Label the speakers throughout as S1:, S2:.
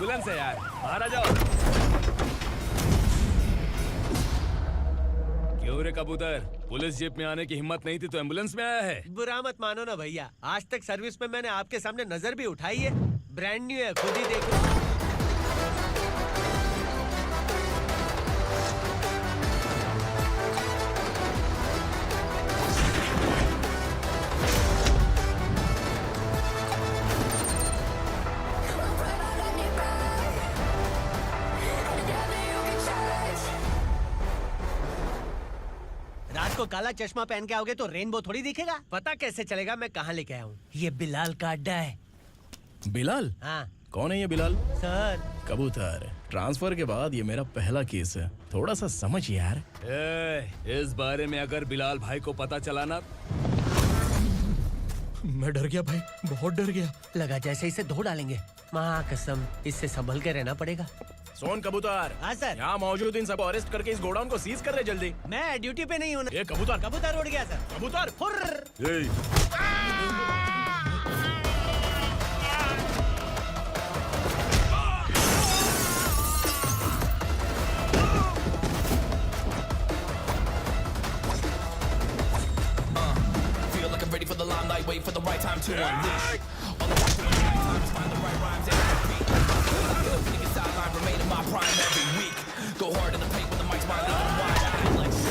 S1: Ambulance है यार, बाहर आ जाओ। क्यों रे कबूतर, पुलिस जीप में आने की हिम्मत नहीं थी तो एम्बुलेंस में आया है?
S2: बुरा मत मानो ना भैया, आज तक सर्विस में मैंने आपके सामने नजर भी उठाई है। ब्रांड न्यू है, खुद ही देखो। रात को काला चश्मा पहन के आओगे तो रेनबो थोड़ी दिखेगा। पता कैसे चलेगा मैं कहाँ लेके आया हूँ? ये बिलाल का अड्डा है।
S1: बिलाल?
S2: हाँ
S1: कौन है ये बिलाल?
S2: सर।
S1: कबूतर, ट्रांसफर के बाद ये मेरा पहला केस है, थोड़ा सा समझ यार। इस बारे में अगर बिलाल भाई को पता चला ना।
S3: मैं डर गया भाई, बहुत डर गया।
S2: लगा जैसे इसे धो डालेंगे। माँ कसम, इससे संभल के रहना पड़ेगा।
S1: सोन कबूतर।
S2: हाँ सर।
S1: यहाँ मौजूद इन सबको अरेस्ट करके इस गोडाउन को सीज कर रहे जल्दी।
S2: मैं ड्यूटी पे नहीं हूँ।
S1: ये कबूतर।
S2: कबूतर उड़ गया सर।
S1: कबूतर।
S4: Feel like I'm ready for the limelight, wait for the right time to unleash. All the time to find the right rhymes and beat. Niggas sideline remain in my prime every week. Go hard in the paint when the mic's mine, leaving wide. I act like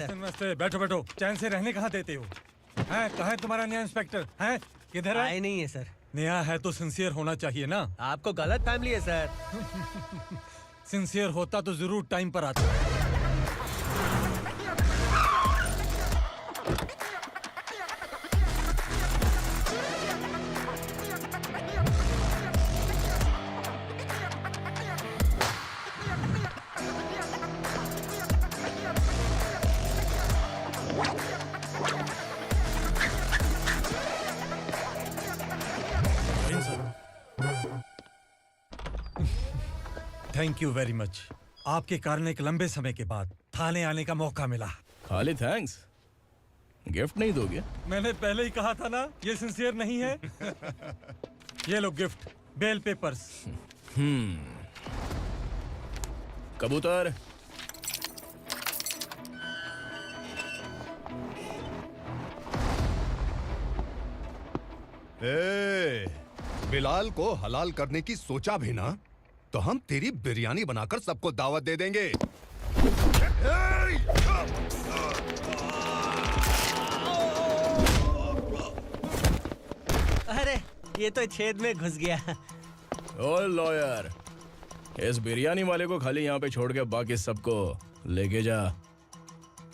S3: नमस्ते, बैठो बैठो। चैन से रहने कहाँ देते हो? हैं, कहाँ है तुम्हारा नया इंस्पेक्टर? हैं, किधर है?
S2: आए नहीं है सर।
S3: नया है तो सिंसियर होना चाहिए ना।
S2: आपको गलत फैमिली है सर।
S3: सिंसियर होता तो जरूर टाइम पर आता। Thank you very much. आपके कारण एक लंबे समय के बाद थाने आने का मौका मिला।
S1: खाली थैंक्स, गिफ्ट नहीं दोगे?
S3: मैंने पहले ही कहा था ना, ये सिंसियर नहीं है। ये लो गिफ्ट, बेल पेपर्स।
S1: कबूतर,
S5: बिलाल को हलाल करने की सोचा भी ना तो हम तेरी बिरयानी बनाकर सबको दावत दे देंगे।
S2: अरे ये तो छेद में घुस गया।
S1: ओ लॉयर, इस बिरयानी वाले को खाली यहाँ पे छोड़ के बाकी सबको लेके जा।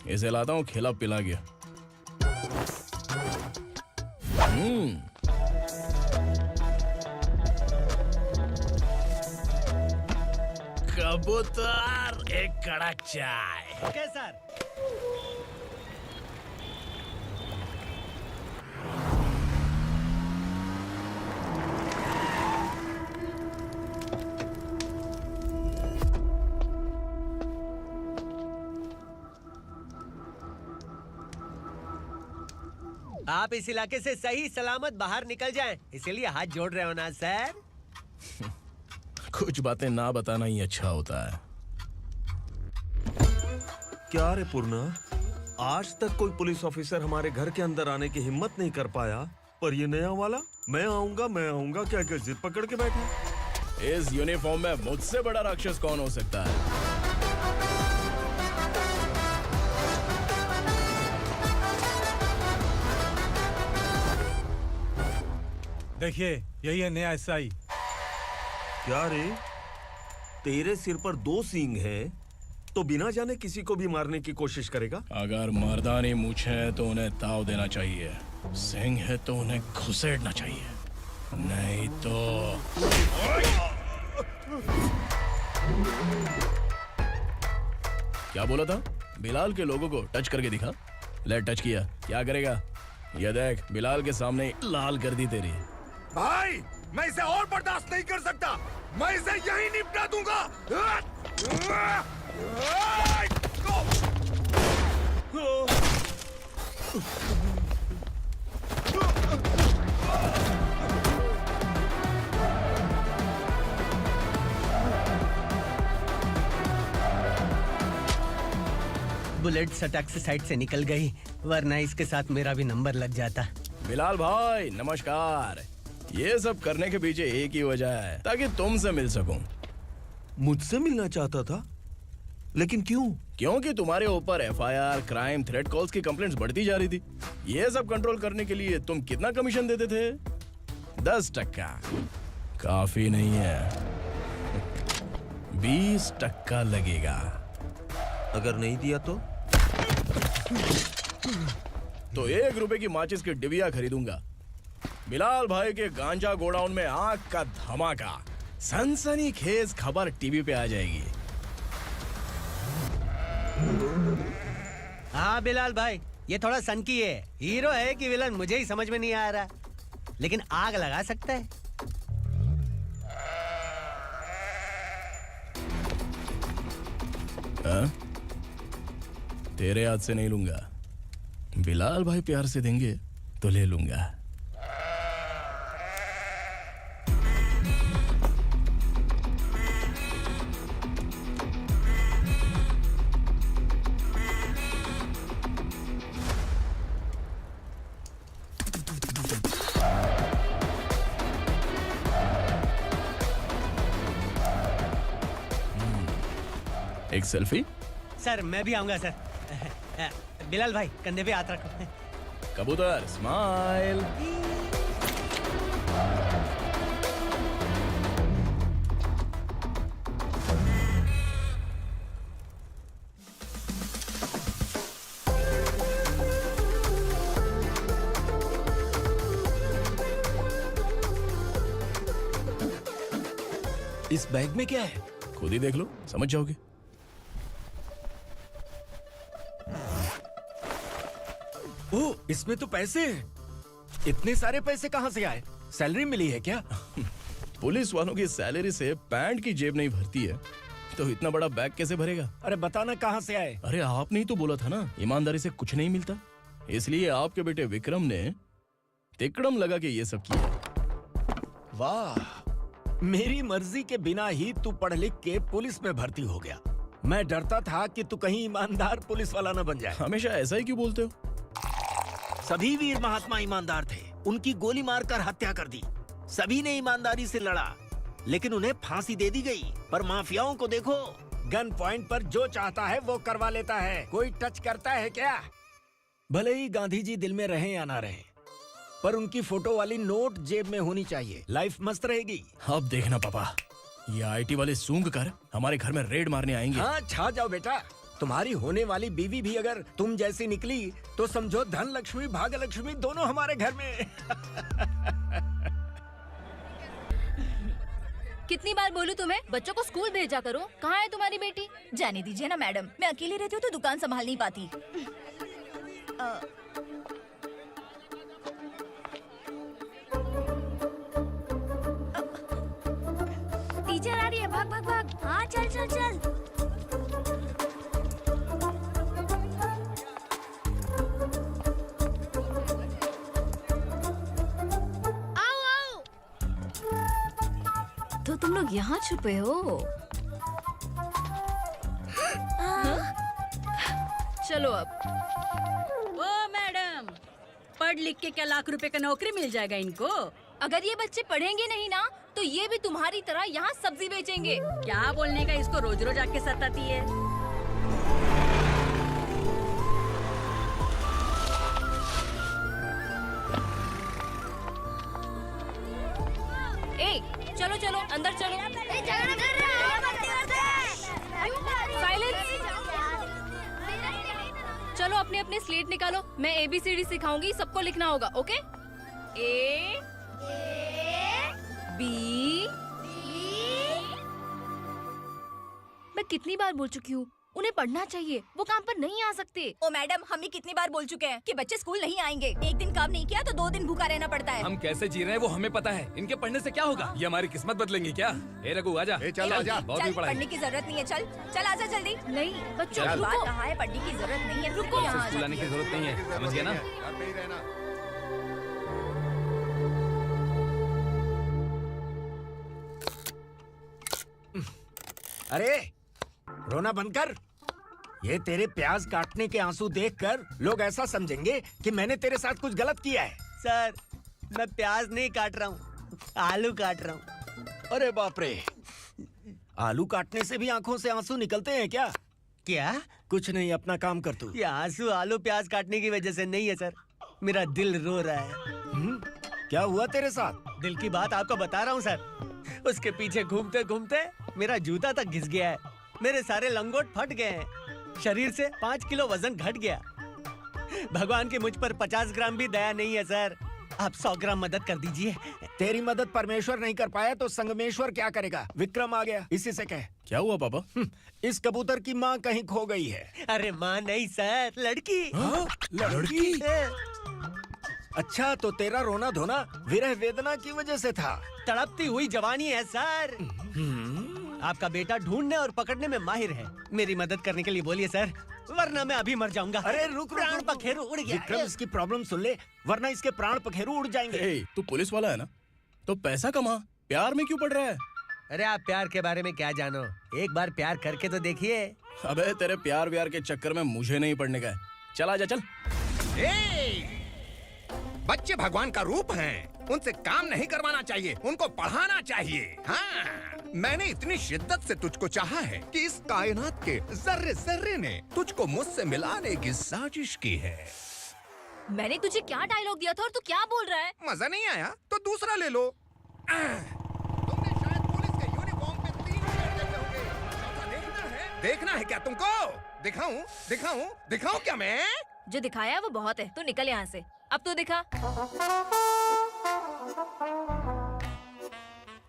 S1: इसे लाता हूँ खिला पिला के। कबूतर, एक कड़क चाय।
S2: Okay sir. आप इस इलाके से सही सलामत बाहर निकल जाएं, इसीलिए हाथ जोड़ रहे हो ना सर?
S1: कुछ बातें ना बताना ही अच्छा होता है।
S6: क्या रे पूर्णा, आज तक कोई पुलिस ऑफिसर हमारे घर के अंदर आने की हिम्मत नहीं कर पाया, पर ये नया वाला मैं आऊंगा क्या क्या जिद पकड़ के बैठा।
S1: इस यूनिफॉर्म में मुझसे बड़ा राक्षस कौन हो सकता है?
S3: देखिए, यही है नया एसआई।
S6: क्या रे, तेरे सिर पर 2 सींग हैं, तो बिना जाने किसी को भी मारने की कोशिश करेगा?
S1: अगर मर्दानी मूंछ है तो उन्हें ताव देना चाहिए, सिंह है तो उन्हें घुसेड़ना चाहिए, नहीं तो। क्या बोला था? बिलाल के लोगों को टच करके दिखा। ले टच किया, क्या करेगा? ये देख, बिलाल के सामने लाल कर दी तेरी।
S5: भाई, मैं इसे और बर्दाश्त नहीं कर सकता। मैं इसे यहीं निपटा दूंगा।
S2: बुलेट सटक से साइड से निकल गई, वरना इसके साथ मेरा भी नंबर लग जाता।
S1: बिलाल भाई नमस्कार। ये सब करने के पीछे एक ही वजह है, ताकि तुमसे मिल सकूं।
S6: मुझसे मिलना चाहता था, लेकिन क्यों?
S1: क्योंकि तुम्हारे ऊपर एफआईआर, क्राइम, थ्रेट कॉल्स की कंप्लेंट्स बढ़ती जा रही थी। ये सब कंट्रोल करने के लिए तुम कितना कमीशन देते थे? 10%। काफी नहीं है, 20% लगेगा।
S6: अगर नहीं दिया
S1: तो 1 रुपए की माचिस की डिबिया खरीदूंगा। बिलाल भाई के गांजा गोडाउन में आग का धमाका, सनसनीखेज खबर टीवी पे आ जाएगी।
S2: हाँ बिलाल भाई, ये थोड़ा सनकी है। हीरो है कि विलन मुझे ही समझ में नहीं आ रहा, लेकिन आग लगा सकता है।
S1: हाँ? तेरे हाथ से नहीं लूंगा, बिलाल भाई प्यार से देंगे तो ले लूंगा। एक सेल्फी?
S2: सर मैं भी आऊंगा सर। बिलाल भाई कंधे पे हाथ रखो।
S1: कबूतर स्माइल।
S6: इस बैग में क्या है?
S1: खुद ही देख लो, समझ जाओगे।
S7: ओह, इसमें तो पैसे हैं। इतने सारे पैसे कहाँ से आए? सैलरी मिली है क्या?
S1: पुलिस वालों की सैलरी से पैंट की जेब नहीं भरती है, तो इतना बड़ा बैग कैसे भरेगा?
S7: अरे बताना कहाँ से आए?
S1: अरे आपने ही तो बोला था ना, ईमानदारी से कुछ नहीं मिलता। इसलिए आपके बेटे विक्रम ने तिकड़म लगा के ये सब किया।
S7: वाह, मेरी मर्जी के बिना ही तू पढ़ लिख के पुलिस में भर्ती हो गया। मैं डरता था कि तू कहीं ईमानदार पुलिस वाला न बन जाए।
S1: हमेशा ऐसा ही क्यों बोलते हो?
S7: सभी वीर महात्मा ईमानदार थे, उनकी गोली मारकर हत्या कर दी। सभी ने ईमानदारी से लड़ा, लेकिन उन्हें फांसी दे दी गई। पर माफियाओं को देखो, गन पॉइंट पर जो चाहता है वो करवा लेता है। कोई टच करता है क्या? भले ही गांधी जी दिल में रहे या ना रहे, पर उनकी फोटो वाली नोट जेब में होनी चाहिए। लाइफ मस्त रहेगी।
S1: अब देखना पापा, ये आईटी वाले सूंघ कर हमारे घर में रेड मारने आएंगे।
S7: हाँ, छा जाओ बेटा। तुम्हारी होने वाली बीवी भी अगर तुम जैसी निकली तो समझो धन लक्ष्मी भाग्य लक्ष्मी दोनों हमारे घर में।
S8: कितनी बार बोलूं तुम्हें, बच्चों को स्कूल भेजा करो। कहाँ है तुम्हारी बेटी? जाने दीजिए ना मैडम, मैं अकेली रहती हूँ तो दुकान संभाल नहीं पाती।
S9: टीचर आ रही है, भाग भाग भाग। हाँ चल चल चल। आओ आओ। तो तुम लोग
S8: लोग यहाँ छुपे हो? चलो अब।
S10: ओ मैडम, पढ़ लिख के क्या लाख रुपए का नौकरी मिल जाएगा इनको?
S8: अगर ये बच्चे पढ़ेंगे नहीं ना तो ये भी तुम्हारी तरह यहाँ सब्जी बेचेंगे।
S10: क्या बोलने का, इसको रोज रोज आके सताती है।
S8: ए, चलो चलो अंदर चलो। साइलेंस। चलो अपने अपने स्लेट निकालो, मैं ABCD सिखाऊंगी, सबको लिखना होगा, ओके? A B। मैं कितनी बार बोल चुकी हूँ, उन्हें पढ़ना चाहिए, वो काम पर नहीं आ सकते।
S9: ओ मैडम, हम भी कितनी बार बोल चुके हैं कि बच्चे स्कूल नहीं आएंगे। एक दिन काम नहीं किया तो 2 दिन भूखा रहना पड़ता है।
S11: हम कैसे जी रहे हैं वो हमें पता है, इनके पढ़ने से क्या होगा? ये हमारी किस्मत बदलेंगे क्या? ए रघु आजा।
S5: चल आजा।
S11: बहुत भी पढ़ाई।
S9: पढ़ने की जरूरत नहीं है, चल आजा जल्दी।
S8: नहीं बच्चों
S11: चल।
S8: रुको।
S9: कहा है पढ़ने की जरूरत नहीं है, रुको यहाँ।
S11: स्कूल आने की जरूरत नहीं है, समझ गया ना?
S5: घर पे ही रहना।
S7: अरे रोना बंद कर। ये तेरे प्याज काटने के आंसू देखकर लोग ऐसा समझेंगे कि मैंने तेरे साथ कुछ गलत किया है।
S2: सर, मैं प्याज नहीं काट रहा हूँ, आलू काट रहा हूँ।
S7: अरे बाप रे, आलू काटने से भी आंखों से आंसू निकलते हैं क्या?
S2: क्या?
S7: कुछ नहीं, अपना काम कर तू।
S2: ये आंसू आलू प्याज काटने की वजह से नहीं है सर, मेरा दिल रो रहा है।
S7: क्या हुआ तेरे साथ?
S2: दिल की बात आपको बता रहा हूँ सर। उसके पीछे घूमते घूमते मेरा जूता तक घिस गया है, मेरे सारे लंगोट फट गए हैं, शरीर से 5 किलो वजन घट गया। भगवान की मुझ पर 50 ग्राम भी दया नहीं है सर, आप 100 ग्राम मदद कर दीजिए।
S7: तेरी मदद परमेश्वर नहीं कर पाया तो संगमेश्वर क्या करेगा? विक्रम आ गया, इसी से कह।
S1: क्या हुआ पापा?
S7: इस कबूतर की माँ कहीं खो गई है।
S2: अरे माँ नहीं सर, लड़की।
S7: लड़की? अच्छा, तो तेरा रोना धोना विरह वेदना की वजह से था।
S2: तड़पती हुई जवानी है सर। आपका बेटा ढूंढने और पकड़ने में माहिर है, मेरी मदद करने के लिए बोलिए सर, वरना मैं अभी मर जाऊंगा।
S7: अरे रुक,
S2: प्राण पखेरु उड़ गया।
S7: विक्रम, इसकी प्रॉब्लम सुन ले, वरना इसके प्राण पखेरु उड़ जाएंगे।
S1: ए, तू पुलिस वाला है ना, तो पैसा कमा, प्यार में क्यों पड़ रहा है?
S2: अरे आप प्यार के बारे में क्या जानो, एक बार प्यार करके तो देखिए।
S1: अबे तेरे प्यार व्यार के चक्कर में मुझे नहीं पड़ने का है, चल आजा चल।
S5: बच्चे भगवान का रूप हैं, उनसे काम नहीं करवाना चाहिए, उनको पढ़ाना चाहिए। हाँ, मैंने इतनी शिद्दत से तुझको चाहा है कि इस कायनात के जर्रे जर्रे ने तुझको मुझसे मिलाने की साजिश की है।
S8: मैंने तुझे क्या डायलॉग दिया था और तू क्या बोल रहा है?
S5: मजा नहीं आया तो दूसरा ले लो। तुमने शायद पुलिस के यूनिफॉर्म पे 3 शर्ट देखे होंगे। चौथा देखना है क्या तुमको? दिखाऊं दिखाऊं दिखाऊं क्या मैं?
S8: जो दिखाया वो बहुत है, तू निकल यहाँ से। अब तू दिखा।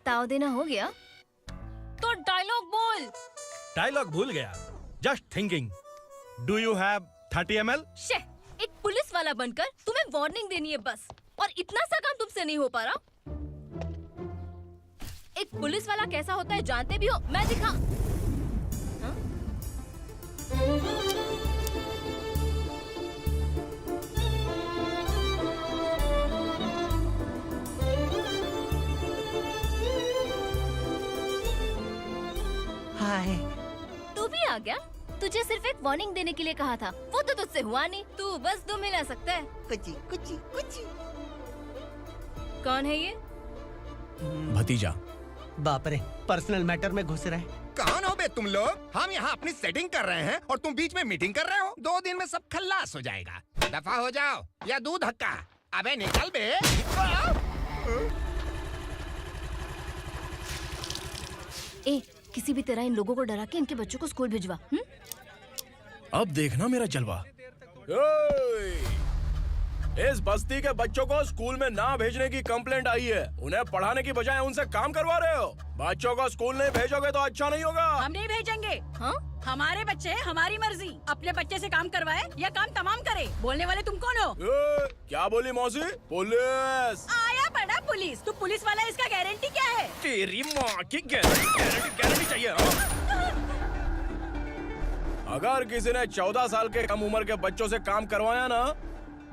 S8: ताव देना हो गया तो डायलॉग बोल।
S3: डायलॉग भूल गया। Just thinking. Do you have 30 ml?
S8: शे, एक पुलिस वाला बनकर तुम्हें वार्निंग देनी है बस, और इतना सा काम तुमसे नहीं हो पा रहा। एक पुलिस वाला कैसा होता है जानते भी हो? मैं दिखा। हाँ?
S2: हाय।
S8: तू भी आ गया? तुझे सिर्फ एक वार्निंग देने के लिए कहा था, वो तो तुझसे हुआ नहीं। तू बस दम हिला सकता है।
S2: कुची कुची कुची।
S8: कौन है ये?
S1: भतीजा।
S2: बाप रे, पर्सनल मैटर में घुस रहा है।
S5: कौन हो बे तुम लोग? हम यहाँ अपनी सेटिंग कर रहे हैं और तुम बीच में मीटिंग कर रहे हो। 2 दिन में सब खल्लास हो जाएगा। दफा हो जाओ या दूध हक्का। अबे निकल बे।
S8: ए, किसी भी तरह इन लोगों को डरा के इनके बच्चों को स्कूल भिजवा।
S1: अब देखना मेरा जलवा। इस बस्ती के बच्चों को स्कूल में ना भेजने की कंप्लेंट आई है। उन्हें पढ़ाने की बजाय उनसे काम करवा रहे हो। बच्चों को स्कूल नहीं भेजोगे तो अच्छा नहीं होगा।
S10: हम नहीं भेजेंगे।
S8: हाँ?
S10: हमारे बच्चे हमारी मर्जी। अपने बच्चे से काम करवाए या काम तमाम करे। बोलने वाले तुम कौन हो?
S1: क्या बोली मौसी? पुलिस।
S10: आया पड़ा पुलिस। तू पुलिस वाला, इसका गारंटी क्या है?
S1: तेरी माँ की गारंटी चाहिए। अगर किसी ने 14 साल के कम उम्र के बच्चों से काम करवाया ना,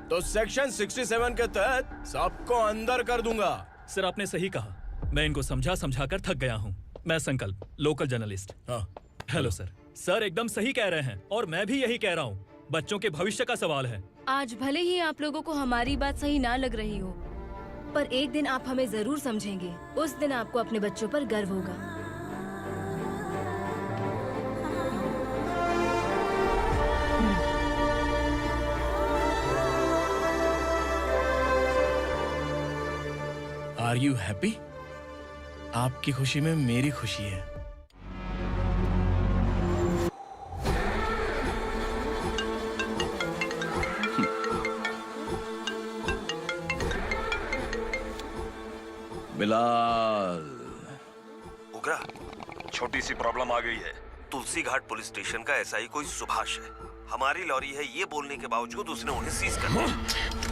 S1: तो सेक्शन 67 के तहत सबको अंदर कर दूंगा।
S11: सर आपने सही कहा, मैं इनको समझा कर थक गया हूँ।
S12: मैं संकल्प, लोकल जर्नलिस्ट।
S1: हाँ
S12: हेलो सर। सर एकदम सही कह रहे हैं और मैं भी यही कह रहा हूँ। बच्चों के भविष्य का सवाल है।
S8: आज भले ही आप लोगों को हमारी बात सही ना लग रही हो, पर एक दिन आप हमें जरूर समझेंगे। उस दिन आपको अपने बच्चों पर गर्व होगा।
S1: Are you happy? आपकी खुशी में मेरी खुशी है।
S6: बिलाल। उगरा, छोटी सी प्रॉब्लम आ गई है। तुलसी घाट पुलिस स्टेशन का एसआई कोई सुभाष है। हमारी लॉरी है ये बोलने के बावजूद उसने उन्हें सीज कर दिया।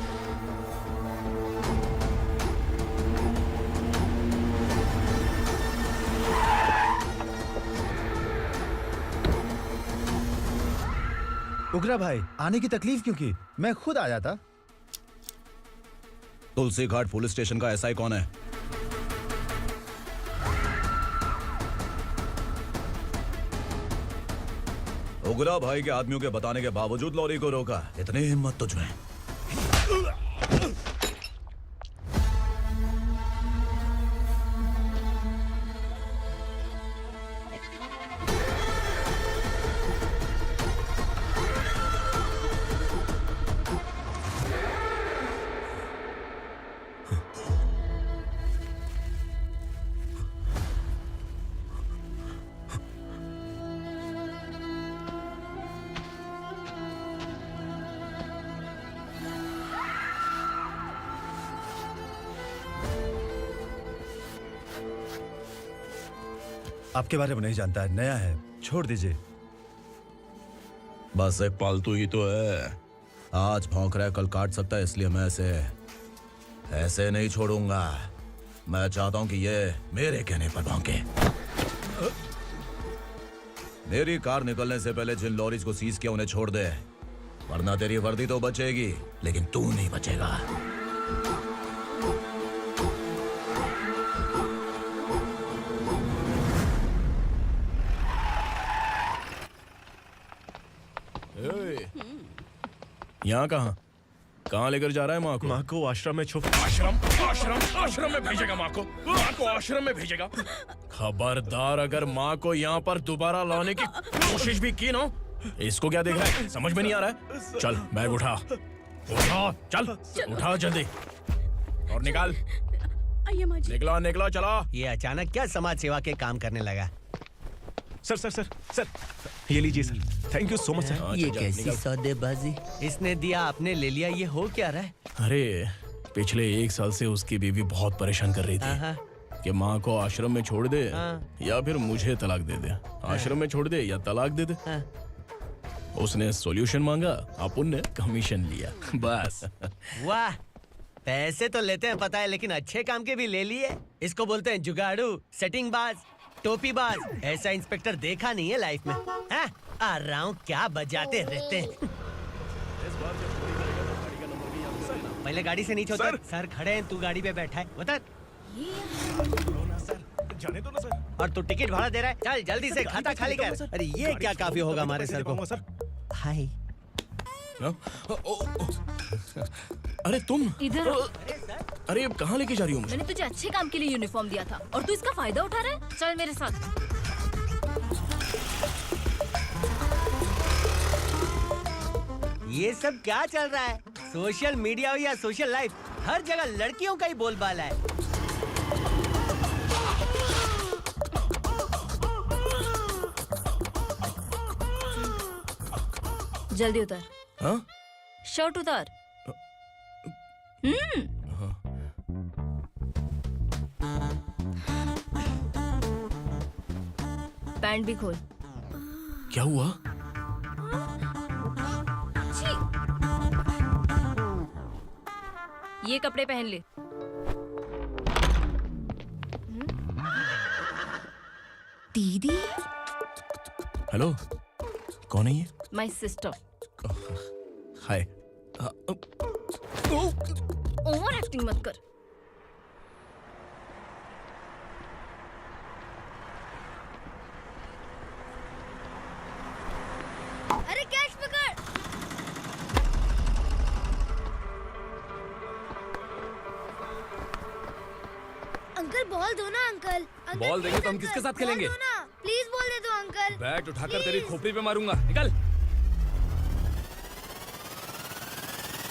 S13: उगरा भाई, आने की तकलीफ क्यों की? मैं खुद आ जाता।
S1: तुलसी घाट पुलिस स्टेशन का एसआई कौन है? उगरा भाई के आदमियों के बताने के बावजूद लॉरी को रोका। इतनी हिम्मत तुझमें?
S13: आपके बारे में नहीं जानता है, नया है, छोड़ दीजिए।
S1: बस एक पालतू ही तो है। आज भौंक रहा है, कल काट सकता है, इसलिए मैं ऐसे नहीं छोड़ूंगा। मैं चाहता हूं कि ये मेरे कहने पर भौंके। मेरी कार निकलने से पहले जिन लॉरीज को सीज किया उन्हें छोड़ दे, वरना तेरी वर्दी तो बचेगी लेकिन तू नहीं बचेगा। यहाँ कहाँ लेकर जा रहा है माँ को?
S6: माँ को आश्रम में छुप।
S1: आश्रम में भेजेगा माँ को? माँ को आश्रम में भेजेगा? खबरदार, अगर माँ को यहाँ पर दोबारा लाने की कोशिश भी की ना, इसको क्या देख रहा है? समझ में नहीं आ रहा है? चल बैग उठा, चल उठा जल्दी और निकाल। निकला चला।
S2: ये अचानक क्या समाज सेवा के काम करने लगा?
S6: सर ये लीजिए sir. Thank you so much sir.
S2: ये कैसी सौदेबाजी? इसने दिया आपने ले लिया, ये हो क्या रहा है?
S1: अरे पिछले 1 साल से उसकी बीवी बहुत परेशान कर रही थी कि माँ को आश्रम में छोड़ दे या फिर मुझे तलाक दे दे। आश्रम में छोड़ दे या तलाक दे दे। उसने सॉल्यूशन मांगा, अपन ने कमीशन लिया, बस।
S2: वाह, पैसे तो लेते हैं पता है, लेकिन अच्छे काम के भी ले लिए। इसको बोलते हैं जुगाड़ू, सेटिंग बाज, टोपी बाज। ऐसा इंस्पेक्टर देखा नहीं है लाइफ में। हाँ? आ रहा हूँ, क्या बजाते रहते हैं। पहले गाड़ी से नीचे उतर। सर खड़े हैं, तू गाड़ी पे बैठा है, उतर।
S6: जाने दो ना सर।
S2: और तू टिकट भाड़ा दे रहा है? चल जल्दी से खाता खाली कर। अरे ये क्या काफी होगा हमारे सर को? हाय।
S1: अरे तुम
S8: इधर।
S1: अरे अब कहाँ लेके जा रही हो मुझे?
S8: मैंने तुझे अच्छे काम के लिए यूनिफॉर्म दिया था और तू इसका फायदा उठा रहा है। चल मेरे साथ।
S2: ये सब क्या चल रहा है? सोशल मीडिया हो या सोशल लाइफ, हर जगह लड़कियों का ही बोलबाला है।
S8: जल्दी उतर।
S1: हाँ?
S8: शर्ट उतार। पैंट भी खोल।
S1: क्या हुआ?
S8: ये कपड़े पहन ले। दीदी।
S1: हेलो, कौन है ये?
S8: My sister.
S1: Hi.
S8: Over acting मत कर।
S14: अंकल बॉल दो ना अंकल।
S11: बॉल देंगे तो हम किसके साथ खेलेंगे?
S14: प्लीज बॉल दे दो अंकल।
S11: बैट उठाकर तेरी खोपड़ी पे मारूंगा, निकल।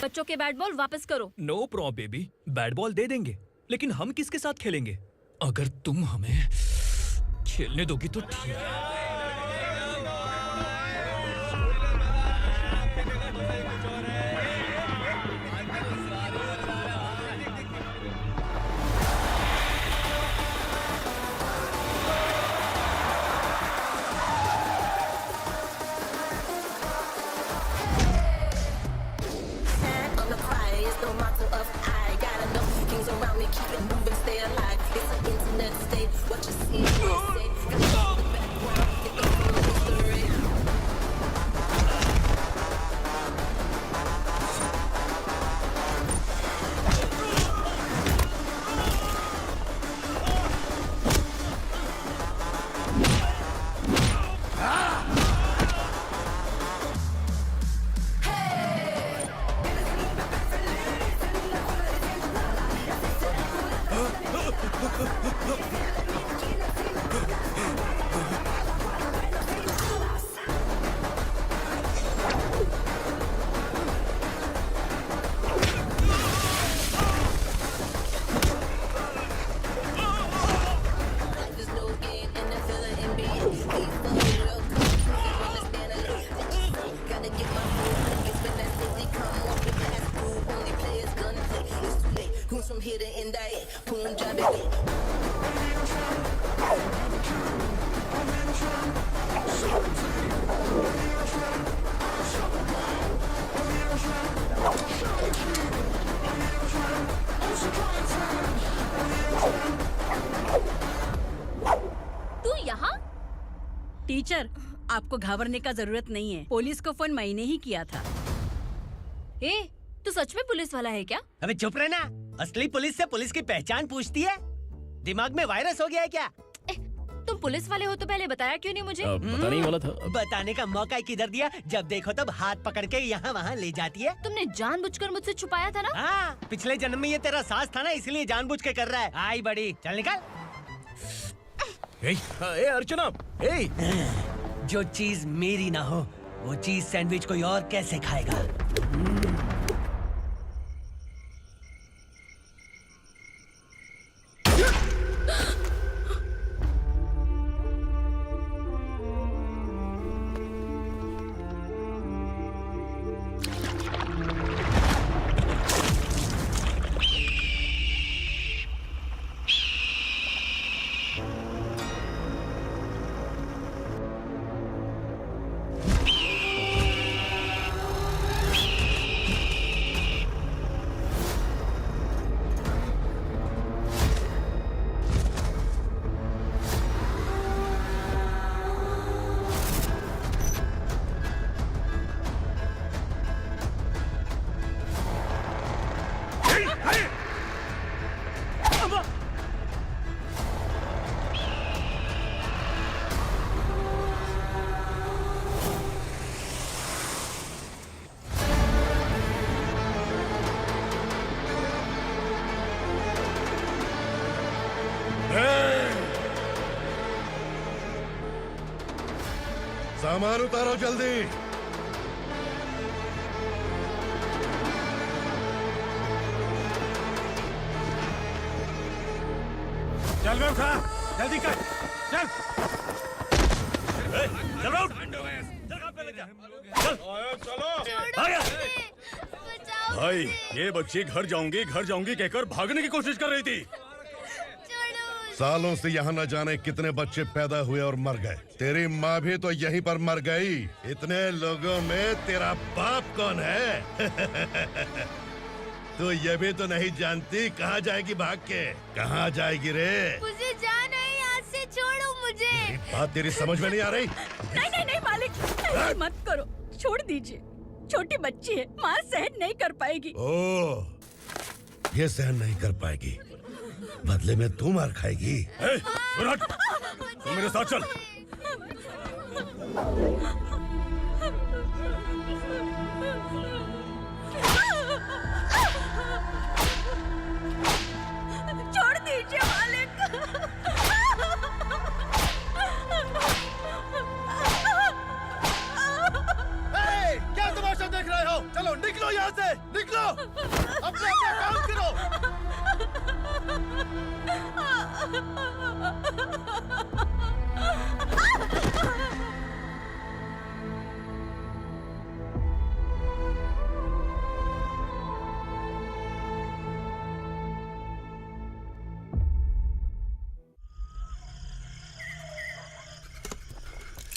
S8: बच्चों के बैट बॉल वापस करो।
S12: No problem baby, bat ball दे देंगे, लेकिन हम किसके साथ खेलेंगे? अगर तुम हमें खेलने दोगी तो ठीक है।
S10: टीचर, आपको घबराने का जरूरत नहीं है। पुलिस को फोन मैंने ही किया था।
S8: ए, तू सच में पुलिस वाला है क्या?
S2: अबे चुप रहना। असली पुलिस से पुलिस की पहचान पूछती है? दिमाग में वायरस हो गया है क्या?
S8: तुम पुलिस वाले हो तो पहले बताया क्यों नहीं मुझे?
S1: बताने ही वाला था।
S2: बताने का मौका किधर दिया? जब देखो तब हाथ पकड़ के यहाँ वहाँ ले जाती है।
S8: तुमने जानबूझकर मुझसे छुपाया था ना?
S2: हाँ, पिछले जन्म में ये तेरा सास था ना, इसलिए जानबूझ के कर रहा है। आई बड़ी, चल निकल।
S1: ए अर्चना, ए!
S2: जो चीज मेरी ना हो, वो चीज सैंडविच कोई और कैसे खाएगा?
S15: सामान उतारो जल्दी।
S3: चल बे उठा, जल्दी कर, चल। चल उठ।
S15: भाई, ये बच्ची घर जाऊंगी कहकर भागने की कोशिश कर रही थी। सालों से यहाँ न जाने कितने बच्चे पैदा हुए और मर गए। तेरी माँ भी तो यहीं पर मर गई। इतने लोगों में तेरा बाप कौन है? तो ये भी तो नहीं जानती कहाँ जाएगी भाग के? कहाँ जाएगी रे?
S14: मुझे जाना है, यहाँ से छोड़ो मुझे।
S15: बात तेरी समझ में नहीं आ रही?
S10: नहीं मालिक, ऐसे मत करो, छोड़ दीजिए। छोटी बच्ची है, माँ सहन नहीं कर पाएगी।
S15: ओह, ये सहन नहीं कर पाएगी, बदले में तू मार खाएगी।
S3: तू मेरे साथ चल।
S10: छोड़ दीजिए मालिक।
S15: चलो निकलो यहाँ से, निकलो, अपना अपना काम करो।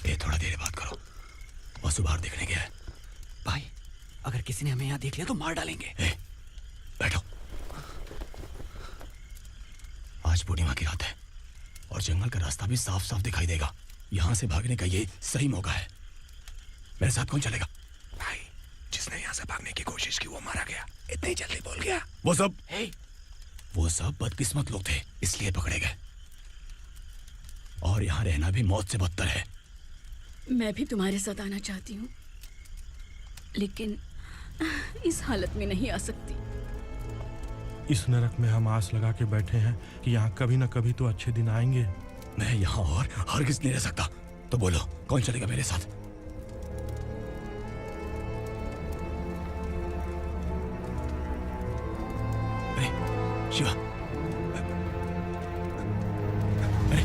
S7: ये थोड़ा देर बात करो, बस बाहर देखने गया है। भाई, अगर किसी ने हमें यहाँ देख लिया तो मार डालेंगे। बैठो। आज पूर्णिमा की रात है और जंगल का रास्ता भी साफ साफ दिखाई देगा। यहाँ से भागने का ये सही मौका है। मेरे साथ कौन चलेगा? भाई, जिसने यहाँ से भागने की कोशिश की वो मारा गया। इतनी जल्दी बोल गया। वो सब बदकिस्मत लोग थे, इसलिए पकड़े गए। और यहाँ रहना भी मौत से बदतर है।
S10: मैं भी तुम्हारे साथ आना चाहती हूँ, लेकिन इस हालत में नहीं आ सकती।
S16: इस नरक में हम आस लगा के बैठे हैं कि यहाँ कभी न कभी तो अच्छे दिन आएंगे।
S7: मैं यहाँ और हरगिज़ नहीं रह सकता। तो बोलो, कौन चलेगा मेरे साथ? अरे शिवा, अरे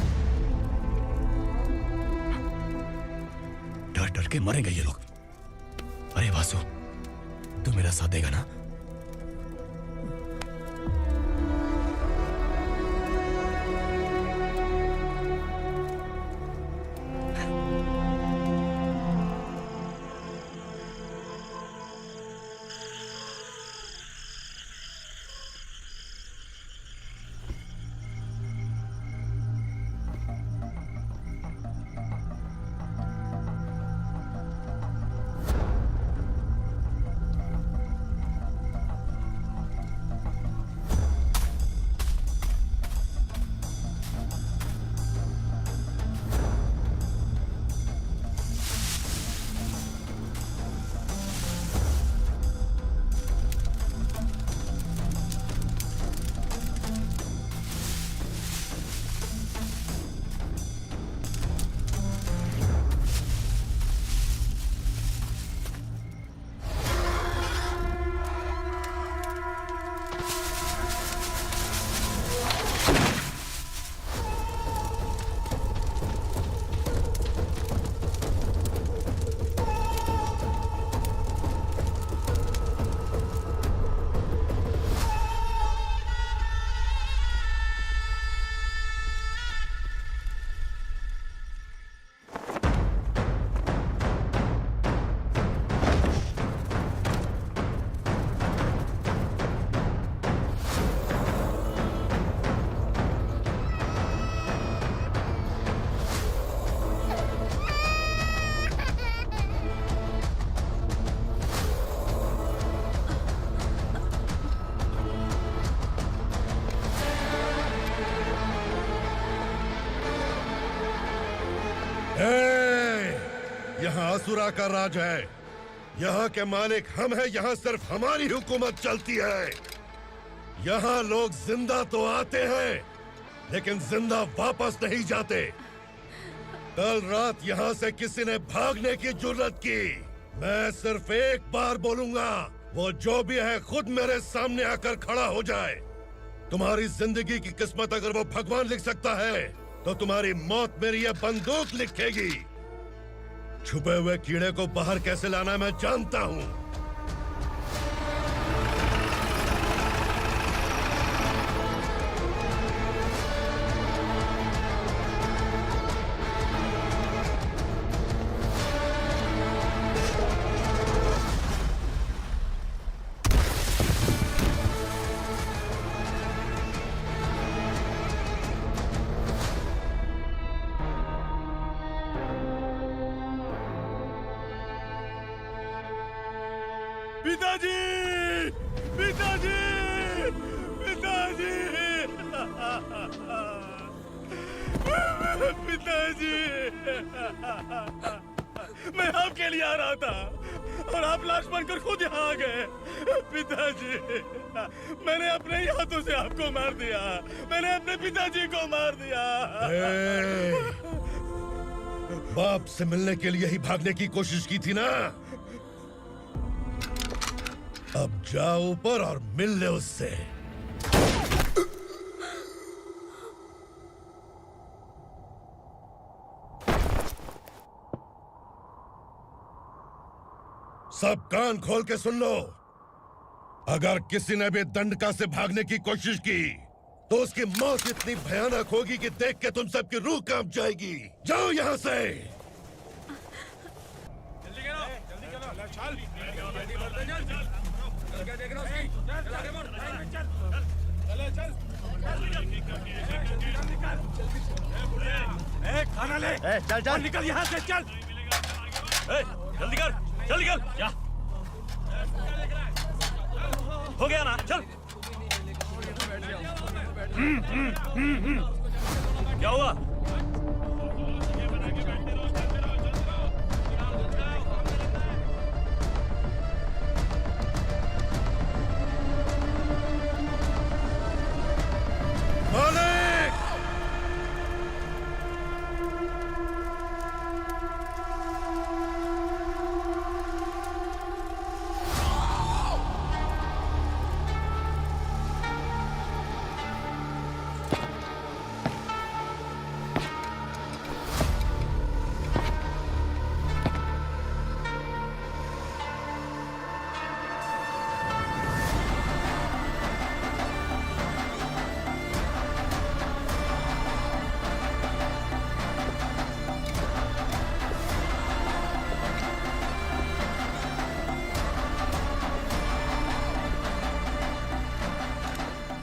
S7: डर डर के मरेंगे ये लोग। अरे वासु, तू मेरा साथ देगा ना?
S15: यहाँ असुरा का राज है। यहाँ के मालिक हम हैं। यहाँ सिर्फ हमारी हुकूमत चलती है। यहाँ लोग जिंदा तो आते हैं, लेकिन जिंदा वापस नहीं जाते। कल रात यहाँ से किसी ने भागने की जुर्रत की, मैं सिर्फ एक बार बोलूंगा, वो जो भी है खुद मेरे सामने आकर खड़ा हो जाए। तुम्हारी जिंदगी की किस्मत अगर वो भगवान लिख सकता है, तो तुम्हारी मौत मेरी ये बंदूक लिखेगी। छुपे हुए कीड़े को बाहर कैसे लाना मैं जानता हूँ।
S1: पिताजी, पिताजी, पिताजी, पिताजी, मैं आपके लिए आ रहा था और आप लाश बनकर खुद यहाँ आ गए। पिताजी, मैंने अपने ही हाथों से आपको मार दिया। मैंने अपने पिताजी को मार दिया।
S15: बाप से मिलने के लिए ही भागने की कोशिश की थी ना? अब जाओ ऊपर और मिल ले उससे। सब कान खोल के सुन लो। अगर किसी ने भी दंडका से भागने की कोशिश की तो उसकी मौत इतनी भयानक होगी कि देख के तुम सबकी रूह कांप जाएगी। जाओ यहाँ से।
S3: खाना ले।
S13: चल चल
S3: निकल यहाँ से, चल।
S12: जल्दी कर, जल्दी कर। क्या हो गया ना? चल। क्या हुआ?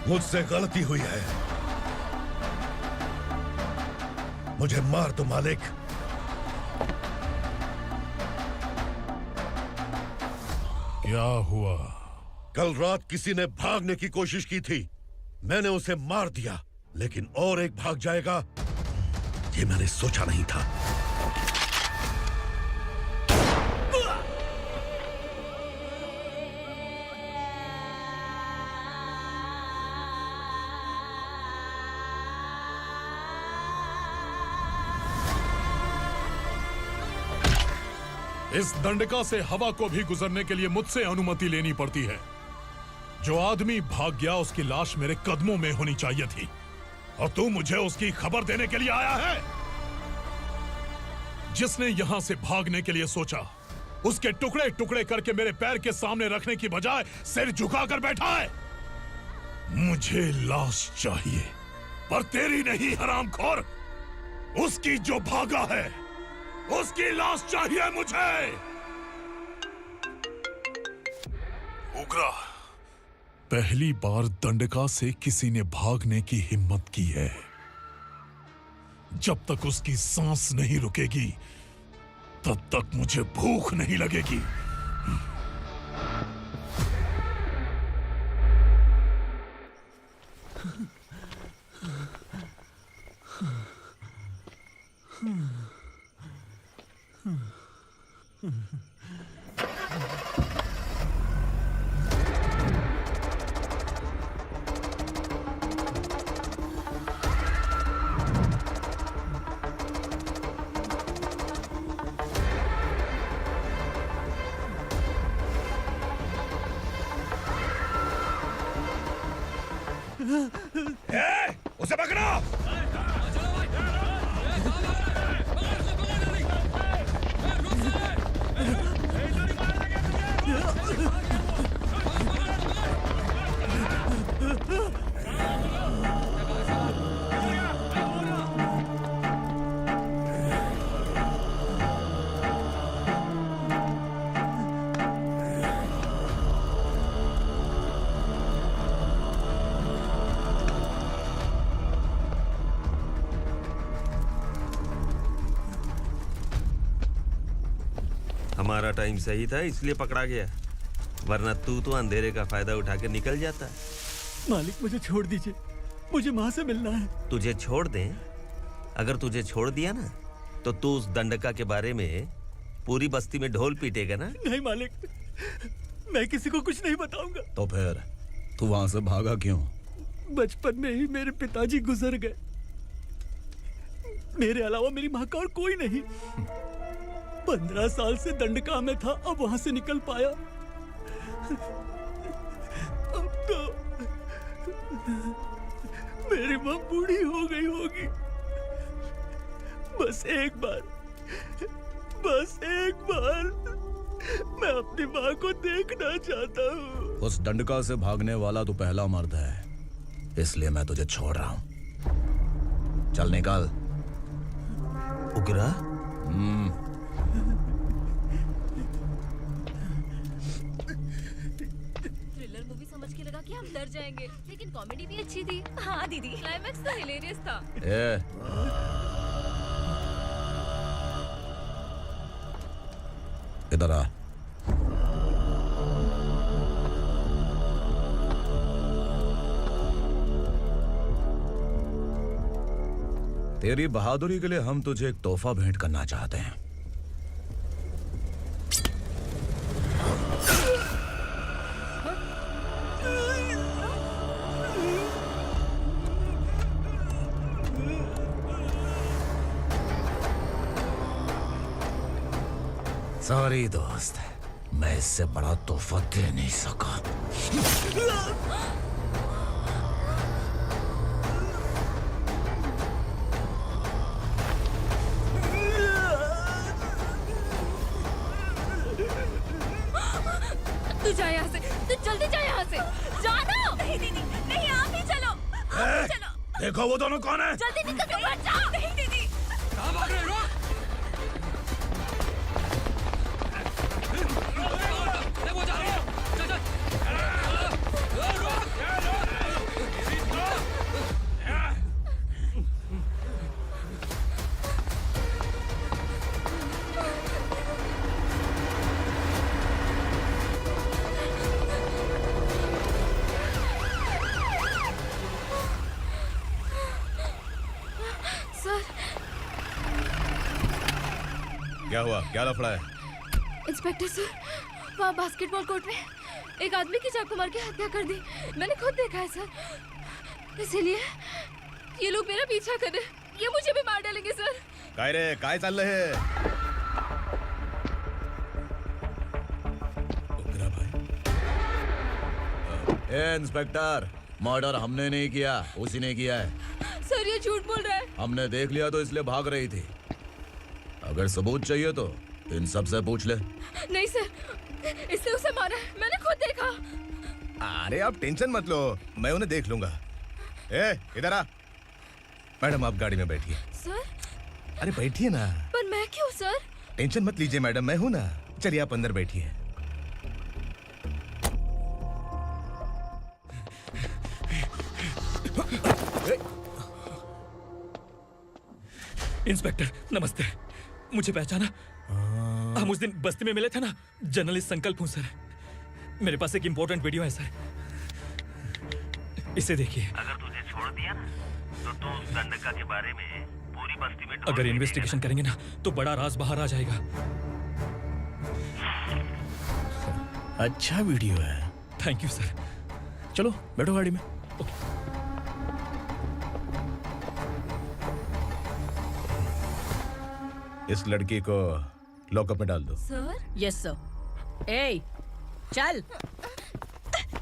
S15: मुझसे गलती हुई है, मुझे मार दो मालिक।
S16: क्या हुआ?
S15: कल रात किसी ने भागने की कोशिश की थी, मैंने उसे मार दिया, लेकिन और एक भाग जाएगा ये मैंने सोचा नहीं था।
S16: इस दंडका से हवा को भी गुजरने के लिए मुझसे अनुमति लेनी पड़ती है। जो आदमी भाग गया उसकी लाश मेरे कदमों में होनी चाहिए थी, और तू मुझे उसकी खबर देने के लिए आया है। जिसने यहां से भागने के लिए सोचा, उसके टुकड़े टुकड़े करके मेरे पैर के सामने रखने की बजाय सिर झुकाकर बैठा है। मुझे लाश चाहिए, पर तेरी नहीं हरामखोर, उसकी जो भागा है उसकी लाश चाहिए मुझे। उग्रा, पहली बार दंडका से किसी ने भागने की हिम्मत की है। जब तक उसकी सांस नहीं रुकेगी तब तक मुझे भूख नहीं लगेगी।
S15: उसे पकड़ो।
S6: हमारा टाइम सही था इसलिए पकड़ा गया, वरना तू तो अंधेरे का फायदा उठा के निकल जाता।
S7: मालिक मुझे छोड़ दीजिए, मुझे माँ से मिलना है।
S6: तुझे छोड़ दें? अगर तुझे छोड़ दिया ना तो तू उस दंडका के बारे में पूरी बस्ती में ढोल पीटेगा ना।
S7: नहीं मालिक, मैं किसी को कुछ नहीं बताऊंगा।
S13: तो फिर तू वहां से भागा क्यों?
S7: बचपन में ही मेरे पिताजी गुजर गए, मेरे अलावा मेरी माँ का और कोई नहीं। 15 साल से दंडका में था, अब वहां से निकल पाया।
S2: वो बूढ़ी हो गई होगी। बस एक बार मैं अपनी माँ को देखना चाहता हूँ।
S17: उस दंडका से भागने वाला तू पहला मर्द है, इसलिए मैं तुझे छोड़ रहा हूँ। चल निकल।
S6: उग्रा?
S8: थ्रिलर मूवी समझ के लगा कि हम डर जाएंगे, लेकिन कॉमेडी भी अच्छी थी। हाँ दीदी, क्लाइमैक्स तो हिलेरियस था।
S17: इधर आ। तेरी बहादुरी के लिए हम तुझे एक तोहफा भेंट करना चाहते हैं। सॉरी दोस्त, मैं इससे बड़ा तोहफा दे नहीं सका।
S8: तू जा यहाँ से, तू जल्दी जा यहाँ से। जानो। नहीं दीदी, नहीं आप ही चलो। आप ही चलो।
S17: देखो वो दोनों कौन है?
S8: जल्दी निकल के मत जाओ। नहीं दीदी।
S11: कहाँ भाग रहे हो? देखो जा रहे हो। चल चल।
S8: सर।
S17: क्या हुआ? क्या लफड़ा है?
S8: इंस्पेक्टर सर, वहाँ बास्केटबॉल कोर्ट में एक आदमी की चाकू मार के हत्या कर दी। मैंने खुद देखा है सर, इसीलिए ये लोग मेरा पीछा कर रहे हैं। ये मुझे भी मार डालेंगे सर।
S17: काय रे, काय चाललंय हे? उग्रा भाई। ए इंस्पेक्टर, मर्डर हमने नहीं किया, उसी ने किया है।
S8: सर ये झूठ बोल रहा है।
S17: हमने देख लिया तो इसलिए भाग रही थी। अगर सबूत चाहिए तो इन सब से पूछ ले।
S8: नहीं सर, इसने उसे मारा है, मैंने खुद देखा।
S17: अरे आप टेंशन मत लो, मैं उन्हें देख लूंगा। ए इधर आ। मैडम आप गाड़ी में बैठिए।
S8: सर?
S17: अरे बैठिए ना।
S8: पर मैं क्यों सर?
S17: टेंशन मत लीजिए मैडम, मैं हूं ना। चलिए आप अंदर बैठिए।
S12: इंस्पेक्टर नमस्ते, मुझे पहचाना? हम उस दिन बस्ती में मिले थे ना। जर्नलिस्ट संकल्प हूँ सर। मेरे पास एक इम्पोर्टेंट वीडियो है सर, इसे देखिए।
S6: अगर तुझे छोड़ दिया ना तो तू उस दंडका के बारे में पूरी बस्ती में
S12: अगर इन्वेस्टिगेशन करेंगे ना तो बड़ा राज बाहर आ जाएगा।
S1: अच्छा वीडियो है।
S12: Thank you sir.
S1: चलो बैठो गाड़ी में।
S17: इस लड़की को लॉकअप में डाल दो।
S8: सर?
S10: Yes sir. ए चल।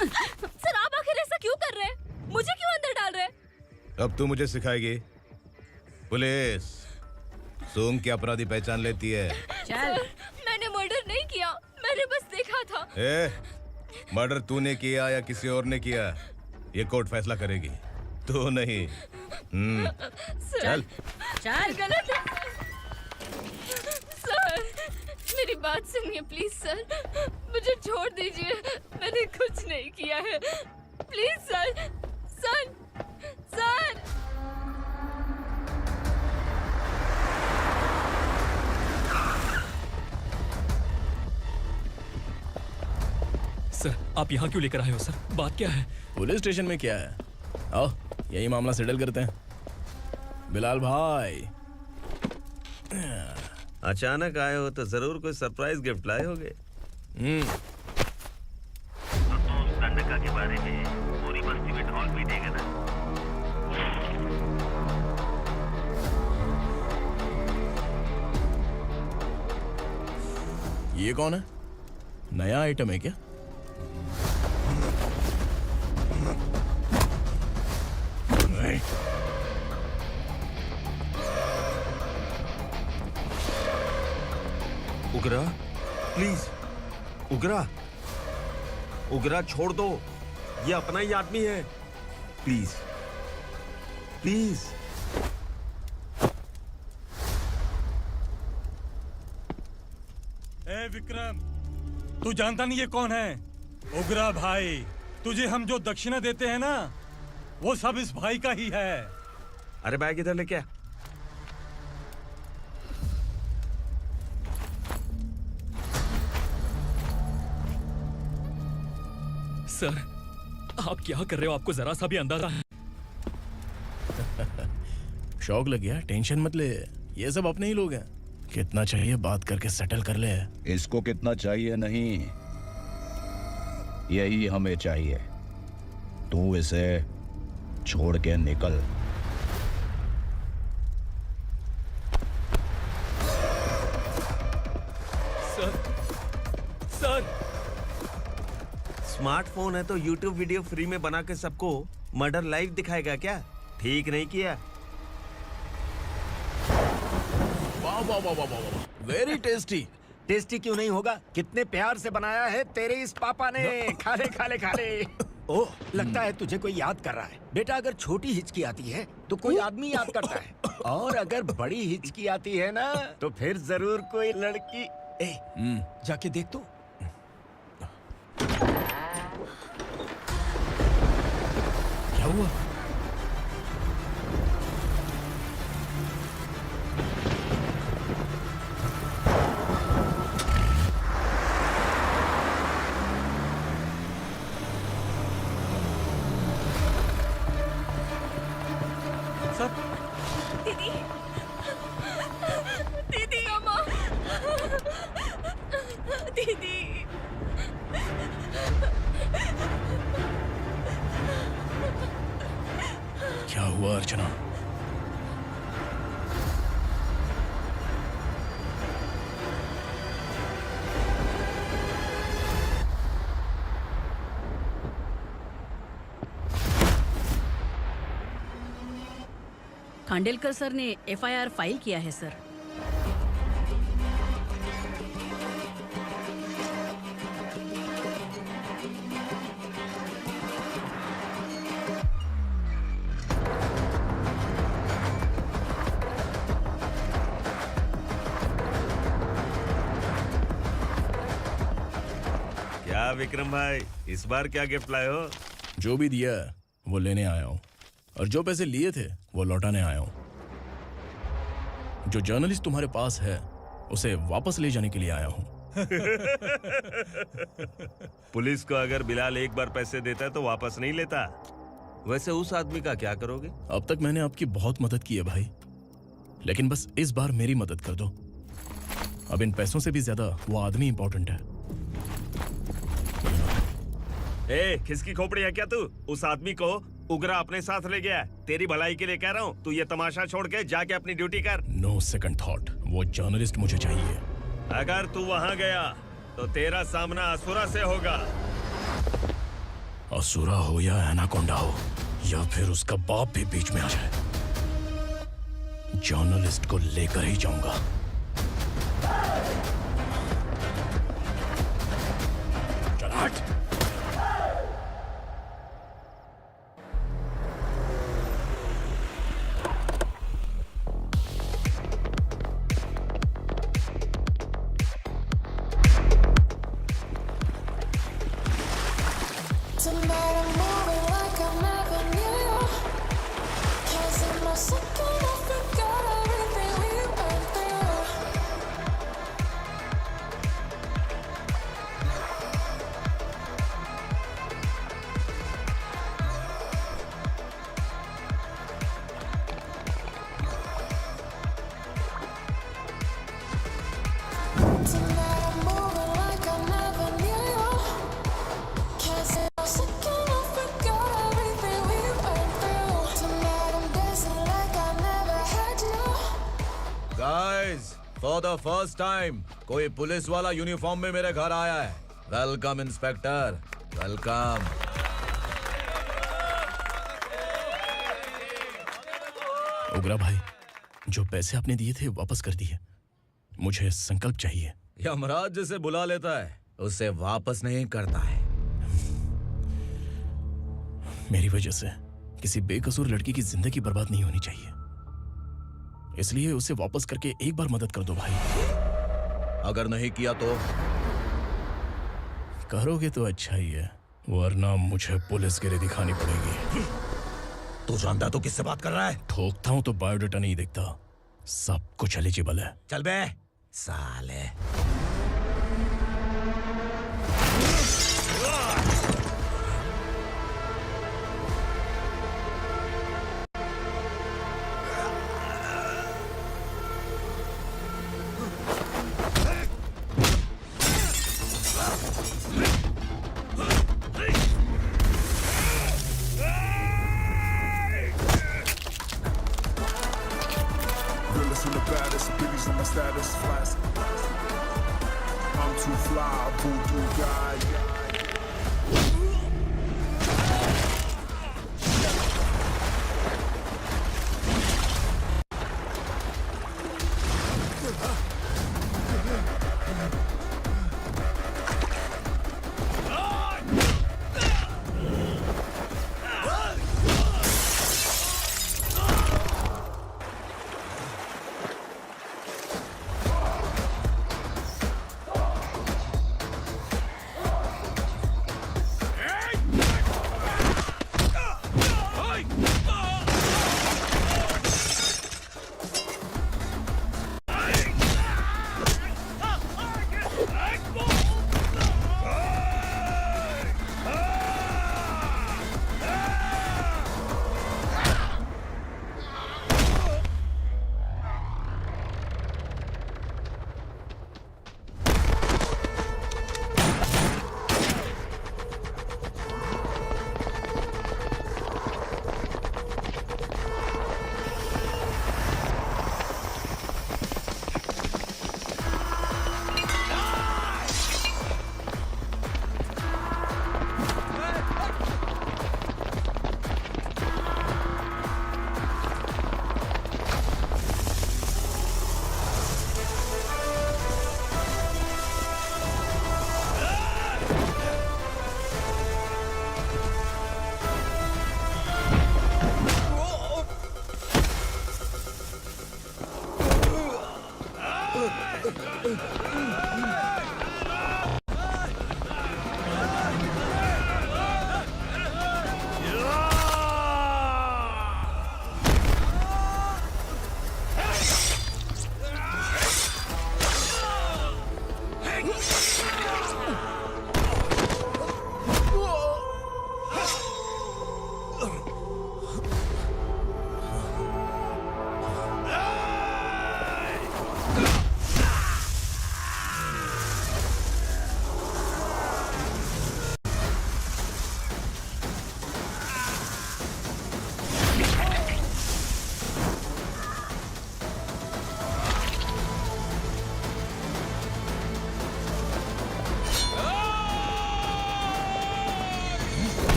S8: सर आप आखिर ऐसा क्यों कर रहे हैं? मुझे क्यों अंदर डाल रहे हैं?
S17: अब तू मुझे सिखाएगी? पुलिस सूंघ के अपराधी पहचान लेती है।
S10: चल।
S8: मैंने मर्डर नहीं किया, मैंने बस देखा था।
S17: मर्डर तूने किया या किसी और ने किया, ये कोर्ट फैसला करेगी, तू नहीं। चल
S10: चल।
S8: गलत है सर, मेरी बात सुनिए प्लीज सर, मुझे छोड़ दीजिए, मैंने कुछ नहीं किया है। Please sir, sir, sir.
S12: Sir आप यहाँ क्यों लेकर आए हो सर? बात क्या है?
S1: पुलिस स्टेशन में क्या है? आओ यही मामला सेटल करते हैं। बिलाल भाई
S6: अचानक आए हो तो जरूर कोई सरप्राइज गिफ्ट लाए होगे। तो तू उस दंडका के बारे में पूरी बस्ती में ढोल पीटेगा ना?
S1: ये कौन है? नया आइटम है क्या?
S6: उगरा, प्लीज, उगरा, उगरा छोड़ दो, ये अपना ही आदमी है, प्लीज, प्लीज।
S3: ए विक्रम, तू जानता नहीं ये कौन है? उगरा भाई। तुझे हम जो दक्षिणा देते हैं ना, वो सब इस भाई का ही है।
S6: अरे बैग इधर लेके आ।
S12: सर, आप क्या कर रहे हो? आपको जरा सा भी अंदाजा है?
S1: शौक लग गया? टेंशन मत ले, ये सब अपने ही लोग हैं। कितना चाहिए बात करके सेटल कर ले।
S18: इसको कितना चाहिए नहीं, यही हमें चाहिए। तू इसे छोड़ के निकल।
S12: सर,
S6: स्मार्टफोन है तो YouTube वीडियो फ्री में बना के सबको मर्डर लाइव दिखाएगा क्या? ठीक नहीं किया।
S1: वाह वाह वाह वाह वाह, वेरी टेस्टी।
S7: टेस्टी क्यों नहीं होगा? कितने प्यार से बनाया है तेरे इस पापा ने। खा ले खा ले खा ले। ओह, लगता है तुझे कोई याद कर रहा है। बेटा, अगर छोटी हिचकी आती है तो कोई आदमी याद करता है, और अगर बड़ी हिचकी आती है ना तो फिर जरूर कोई लड़की। जाके देख तो।
S1: क्या हुआ?
S10: दीदी, दीदी, अम्मा, दीदी।
S1: क्या हुआ अर्चना?
S10: खांडेलकर सर ने एफआईआर फाइल किया है सर।
S6: क्या विक्रम भाई, इस बार क्या गिफ्ट लाए हो?
S1: जो भी दिया है वो लेने आया हूँ, और जो पैसे लिए थे वो लौटाने आया हूँ। जो जर्नलिस्ट तुम्हारे पास है उसे वापस ले जाने के लिए आया हूँ।
S6: पुलिस को अगर बिलाल एक बार पैसे देता है तो वापस नहीं लेता। वैसे उस आदमी का क्या करोगे?
S1: अब तक मैंने आपकी बहुत मदद की है भाई, लेकिन बस इस बार मेरी मदद कर दो। अब इन पैसों से भी ज्यादा वो आदमी इंपॉर्टेंट है।
S6: ए, किसकी खोपड़ी है क्या तू? उस आदमी को उगरा अपने साथ ले गया है। तेरी भलाई के लिए कह रहा हूँ, तू ये तमाशा छोड़ के जाके अपनी ड्यूटी कर।
S1: नो सेकंड थॉट, वो जर्नलिस्ट मुझे चाहिए।
S6: अगर तू वहाँ गया तो तेरा सामना असुरा से होगा।
S1: असुरा हो या एनाकोंडा हो, या फिर उसका बाप भी बीच में आ जाए, जर्नलिस्ट को लेकर ही जाऊंगा। चल हट।
S17: फॉर द फर्स्ट टाइम कोई पुलिस वाला यूनिफॉर्म में मेरे घर आया है। Welcome inspector, welcome.
S1: उग्रा भाई, जो पैसे आपने दिए थे वापस कर दिए। मुझे संकल्प चाहिए।
S7: यमराज जिसे बुला लेता है उसे वापस नहीं करता है।
S1: मेरी वजह से किसी बेकसूर लड़की की जिंदगी बर्बाद नहीं होनी चाहिए, इसलिए उसे वापस करके एक बार मदद कर दो भाई।
S7: अगर नहीं किया तो?
S1: करोगे तो अच्छा ही है, वरना मुझे पुलिसगिरी दिखानी पड़ेगी।
S7: तू जानता तो किससे बात कर रहा है?
S1: ठोकता हूं तो बायोडाटा नहीं दिखता, सब कुछ एलिजिबल है।
S7: चल बे साले।
S19: Realest and the baddest, biggies on my status, flash. I'm too fly, voodoo guy.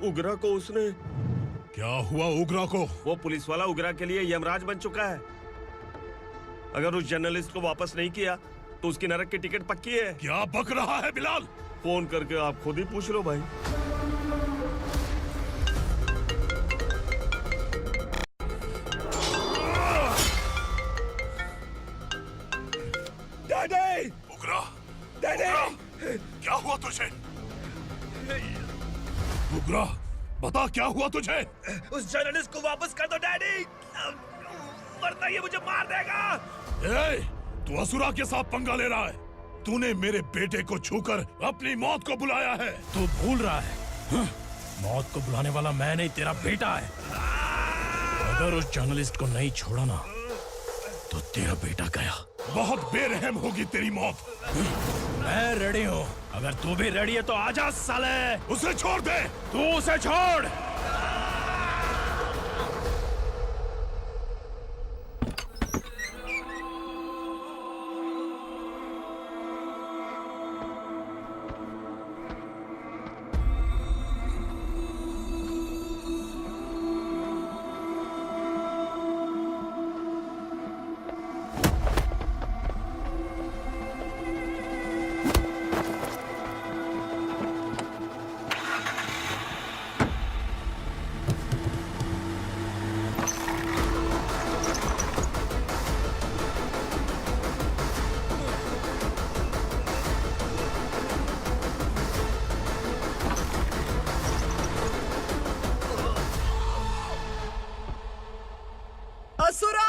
S6: उगरा को उसने।
S16: क्या हुआ उगरा को?
S6: वो पुलिस वाला उगरा के लिए यमराज बन चुका है। अगर उस जर्नलिस्ट को वापस नहीं किया तो उसकी नरक की टिकट पक्की है।
S16: क्या बक रहा है बिलाल?
S6: फोन करके आप खुद ही पूछ लो भाई।
S16: डैडी! उगरा! डैडी! क्या हुआ तुझे? उगरा, बता क्या हुआ तुझे?
S6: उस जर्नलिस्ट को वापस कर दो डैडी, वरना ये मुझे मार देगा।
S16: ए, तू असुरा के साथ पंगा ले रहा है। तूने मेरे बेटे को छूकर अपनी मौत को बुलाया है।
S1: तू भूल रहा है, मौत को बुलाने वाला मैं नहीं, तेरा बेटा है। अगर उस जर्नलिस्ट को नहीं छोड़ा ना तो तेरा बेटा गया।
S16: बहुत बेरहम होगी तेरी मौत।
S1: मैं रेडी हूँ, अगर तू भी रेडी है तो आजा साले।
S16: उसे छोड़ दे।
S1: तू उसे छोड़।
S2: असुरा!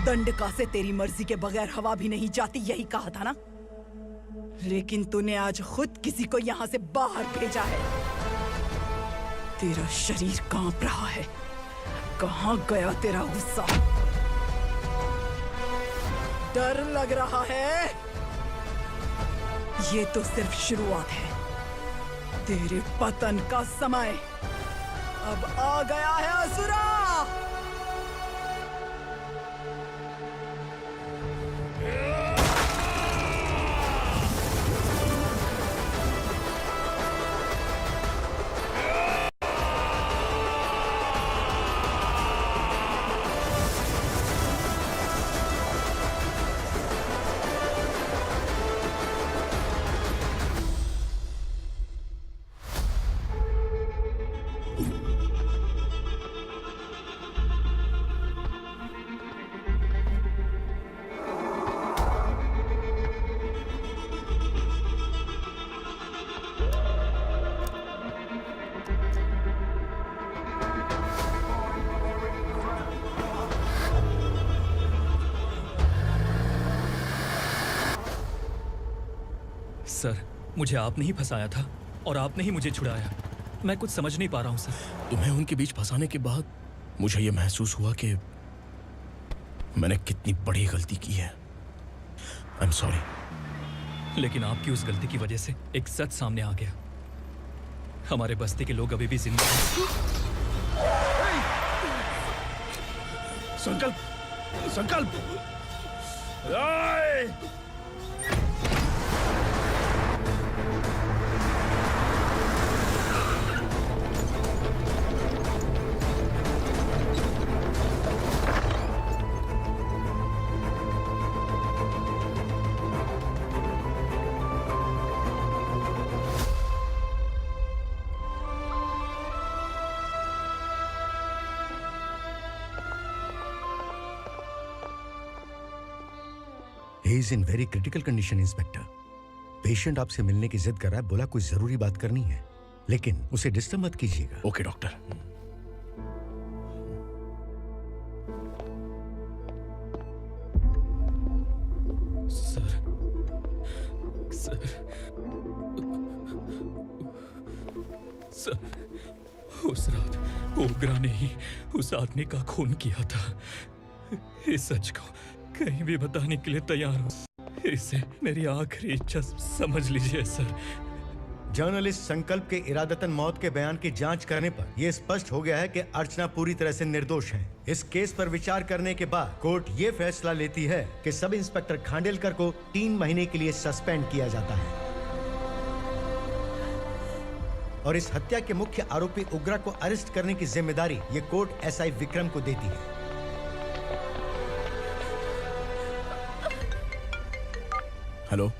S10: दंडका से तेरी मर्जी के बगैर हवा भी नहीं जाती, यही कहा था ना? लेकिन तूने आज खुद किसी को यहाँ से बाहर भेजा है। तेरा शरीर कांप रहा है। कहाँ गया तेरा गुस्सा? डर लग रहा है? ये तो सिर्फ शुरुआत है। तेरे पतन का समय अब आ गया है असुरा।
S12: सर, मुझे आपने ही फंसाया था और आपने ही मुझे छुड़ाया। मैं कुछ समझ नहीं पा रहा हूँ सर।
S1: तुम्हें उनके बीच फंसाने के बाद मुझे ये महसूस हुआ कि मैंने कितनी बड़ी गलती की है। I am sorry.
S12: लेकिन आपकी उस गलती की वजह से एक सच सामने आ गया। हमारे बस्ती के लोग अभी भी जिंदा हैं।
S1: संकल्प! संकल्प!
S5: He is in very critical condition, inspector. Patient आपसे मिलने की जिद कर रहा है, बोला कोई जरूरी बात करनी है, लेकिन उसे डिस्टर्ब मत कीजिएगा।
S1: Okay doctor.
S12: सर, उस रात ओग्रा ने ही उस आदमी का खून किया था। इस सच को कहीं भी बताने के लिए तैयार हूँ। इसे मेरी आखिरी इच्छा समझ लीजिए सर।
S13: जर्नलिस्ट संकल्प के इरादतन मौत के बयान की जांच करने पर यह स्पष्ट हो गया है कि अर्चना पूरी तरह से निर्दोष है। इस केस पर विचार करने के बाद कोर्ट ये फैसला लेती है कि सब इंस्पेक्टर खांडेलकर को 3 महीने के लिए सस्पेंड किया जाता है और इस हत्या के मुख्य आरोपी उग्रा को अरेस्ट करने की जिम्मेदारी ये कोर्ट एसआई विक्रम को देती है।
S1: हेलो,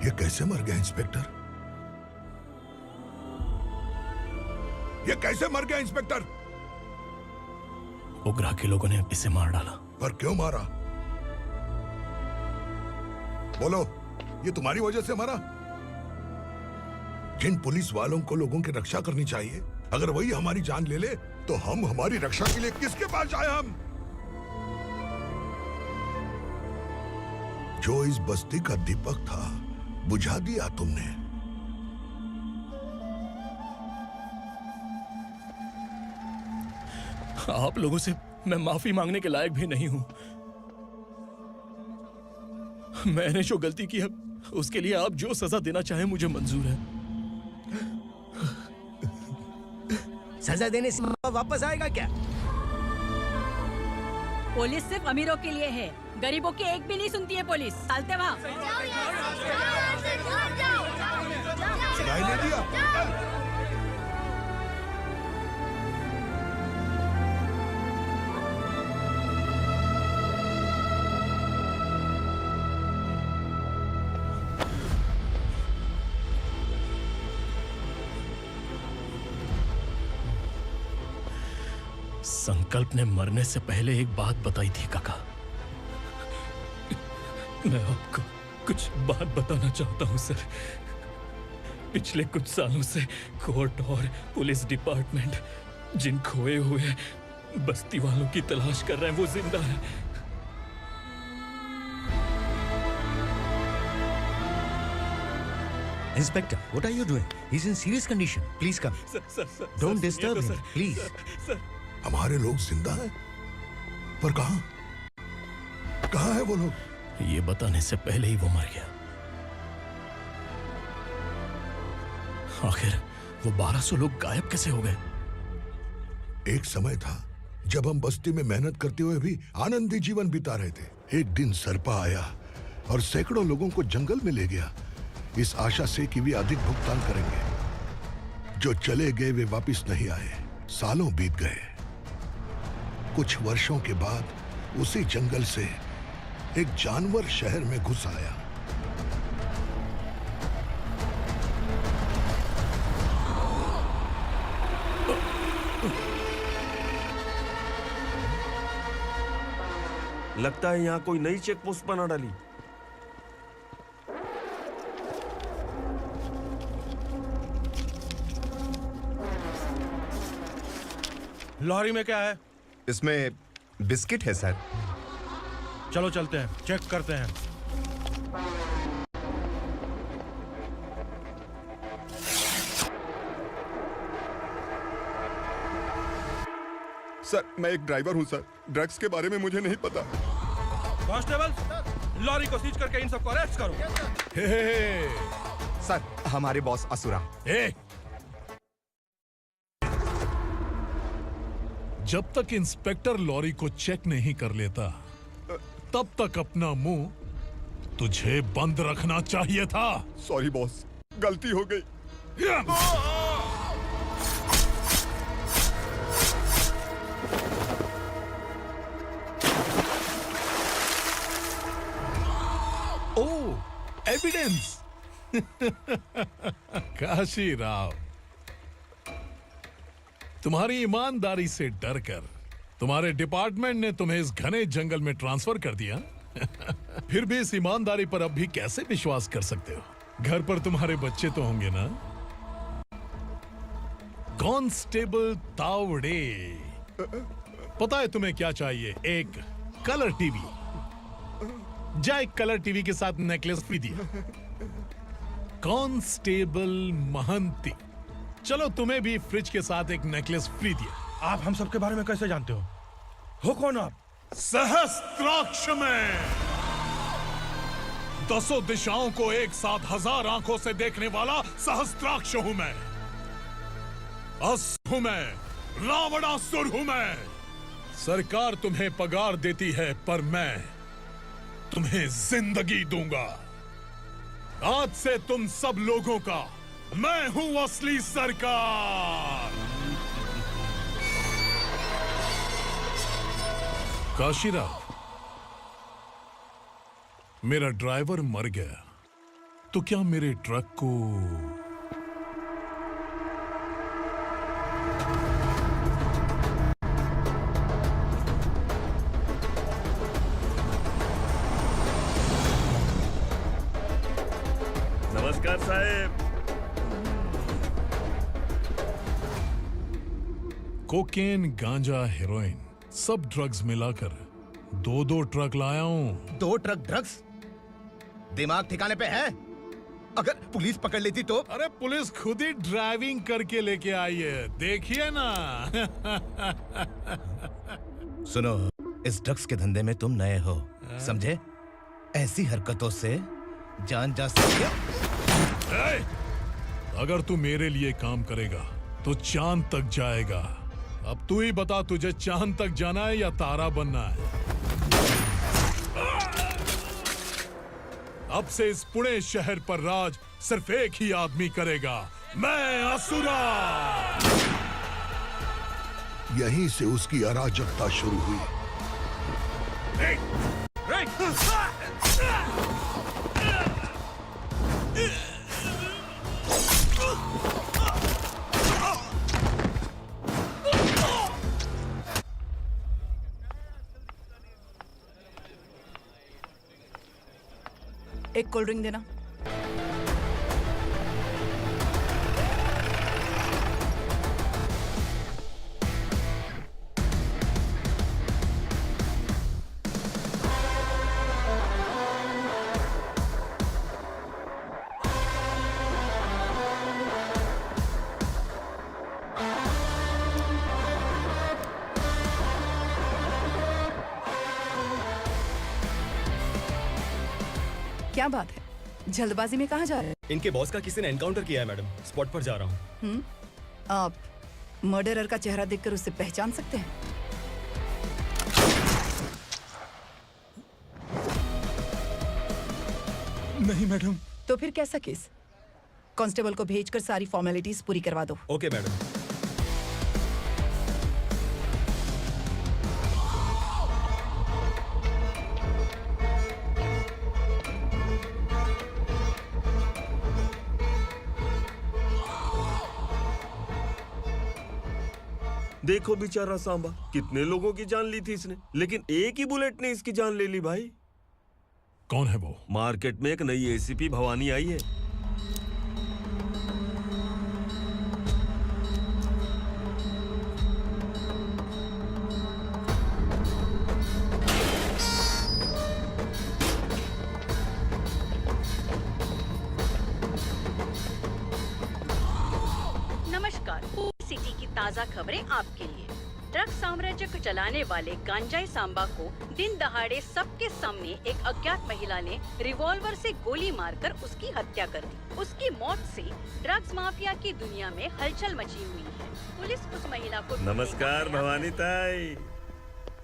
S15: ये कैसे मर गया इंस्पेक्टर? ये कैसे मर गया इंस्पेक्टर?
S1: उग्रा के लोगों ने इसे मार डाला।
S15: पर क्यों मारा? बोलो, ये तुम्हारी वजह से मरा? जिन पुलिस वालों को लोगों की रक्षा करनी चाहिए, अगर वही हमारी जान ले ले तो हम हमारी रक्षा के लिए किसके पास जाए? हम जो इस बस्ती का दीपक था बुझा दिया तुमने।
S1: आप लोगों से मैं माफी मांगने के लायक भी नहीं हूं। मैंने जो गलती की है उसके लिए आप जो सजा देना चाहे मुझे मंजूर है।
S7: सजा देने से वापस आएगा क्या?
S20: पुलिस सिर्फ अमीरों के लिए है, गरीबों की एक भी नहीं सुनती है पुलिस। चलते वहाँ।
S15: सुनाई नहीं दिया?
S1: संकल्प ने मरने से पहले एक बात बताई थी काका। मैं आपको कुछ बात बताना चाहता हूं सर। पिछले कुछ सालों से कोर्ट और पुलिस डिपार्टमेंट जिन खोए हुए बस्ती वालों की तलाश कर रहे हैं वो जिंदा है।
S13: Inspector, what are you doing? He's in serious condition. Please come. Don't disturb him, please.
S15: हमारे लोग जिंदा हैं? पर कहां? कहां है वो लोग?
S1: ये बताने से पहले ही वो मर गया। आखिर वो 1200 लोग गायब कैसे हो गए?
S15: एक समय था जब हम बस्ती में मेहनत करते हुए भी आनंदी जीवन बिता रहे थे। एक दिन सरपा आया और सैकड़ों लोगों को जंगल में ले गया, इस आशा से कि वे अधिक भुगतान करेंगे। जो चले गए वे वापस नहीं आए। सालों बीत गए। कुछ वर्षों के बाद उसी जंगल से एक जानवर शहर में घुस आया।
S6: लगता है यहाँ कोई नई चेक पोस्ट बना डाली।
S21: लॉरी में क्या है?
S5: इसमें बिस्किट है सर।
S21: चलो चलते हैं, चेक करते हैं।
S15: सर, मैं एक ड्राइवर हूं सर। ड्रग्स के बारे में मुझे नहीं पता।
S21: कांस्टेबल, लॉरी को सीज करके इन सबको अरेस्ट करो।
S5: सर, हमारे बॉस असुरा।
S16: जब तक इंस्पेक्टर लॉरी को चेक नहीं कर लेता तब तक अपना मुंह तुझे बंद रखना चाहिए था।
S15: सॉरी बॉस, गलती हो गई।
S16: एविडेंस। काशी राव, तुम्हारी ईमानदारी से डरकर तुम्हारे डिपार्टमेंट ने तुम्हें इस घने जंगल में ट्रांसफर कर दिया। फिर भी इस ईमानदारी पर अब भी कैसे विश्वास कर सकते हो? घर पर तुम्हारे बच्चे तो होंगे ना? कांस्टेबल तावड़े, पता है तुम्हें क्या चाहिए? एक कलर टीवी। जा एक कलर टीवी के साथ नेकलेस भी दिया। कांस्टेबल महंती, चलो तुम्हें भी फ्रिज के साथ एक नेकलेस फ्री दिया।
S21: आप हम सबके बारे में कैसे जानते हो कौन आप?
S16: सहस्त्राक्ष में 10 दिशाओं को एक साथ 1000 आंखों से देखने वाला सहस्त्राक्ष हूं मैं। असुर हूं मैं, रावणासुर हूं मैं। सरकार तुम्हें पगार देती है, पर मैं तुम्हें जिंदगी दूंगा। आज से तुम सब लोगों का मैं हूं असली सरकार। काशीराव, मेरा ड्राइवर मर गया तो क्या मेरे ट्रक को
S4: नमस्कार साहब।
S16: कोकेन, गांजा, हेरोइन, सब ड्रग्स मिलाकर 2-2 ट्रक लाया हूं।
S5: 2 ट्रक ड्रग्स? दिमाग ठिकाने पे है? अगर पुलिस पकड़ लेती तो?
S16: अरे पुलिस खुद ही ड्राइविंग करके लेके आई है, देखिए ना।
S17: सुनो, इस ड्रग्स के धंधे में तुम नए हो, समझे? ऐसी हरकतों से जान जा सकती है।
S16: अगर तू मेरे लिए काम करेगा तो चांद तक जाएगा। अब तू ही बता, तुझे चांद तक जाना है या तारा बनना है? अब से इस पुणे शहर पर राज सिर्फ एक ही आदमी करेगा, मैं असुरा।
S15: यहीं से उसकी अराजकता शुरू हुई।
S10: एक कोल्ड ड्रिंक देना। क्या बात है, जल्दबाजी में कहाँ जा रहे हैं?
S21: इनके बॉस का किसी ने एनकाउंटर किया है मैडम, स्पॉट पर जा रहा हूँ।
S10: आप मर्डरर का चेहरा देखकर उससे पहचान सकते हैं?
S21: नहीं मैडम।
S10: तो फिर कैसा केस? कांस्टेबल को भेजकर सारी फॉर्मेलिटीज पूरी करवा दो।
S21: Okay madam.
S4: देखो बेचारा सांबा, कितने लोगों की जान ली थी इसने, लेकिन एक ही बुलेट ने इसकी जान ले ली भाई।
S16: कौन है वो?
S4: मार्केट में एक नई एसीपी भवानी आई है।
S20: नमस्कार, सिटी की ताज़ा खबरें आपके लिए। ड्रग साम्राज्य को चलाने वाले गांजाई सांबा को दिन दहाड़े सबके सामने एक अज्ञात महिला ने रिवॉल्वर से गोली मारकर उसकी हत्या कर दी। उसकी मौत से ड्रग्स माफिया की दुनिया में हलचल मची हुई है। पुलिस उस महिला को
S4: नमस्कार भवानी ताई,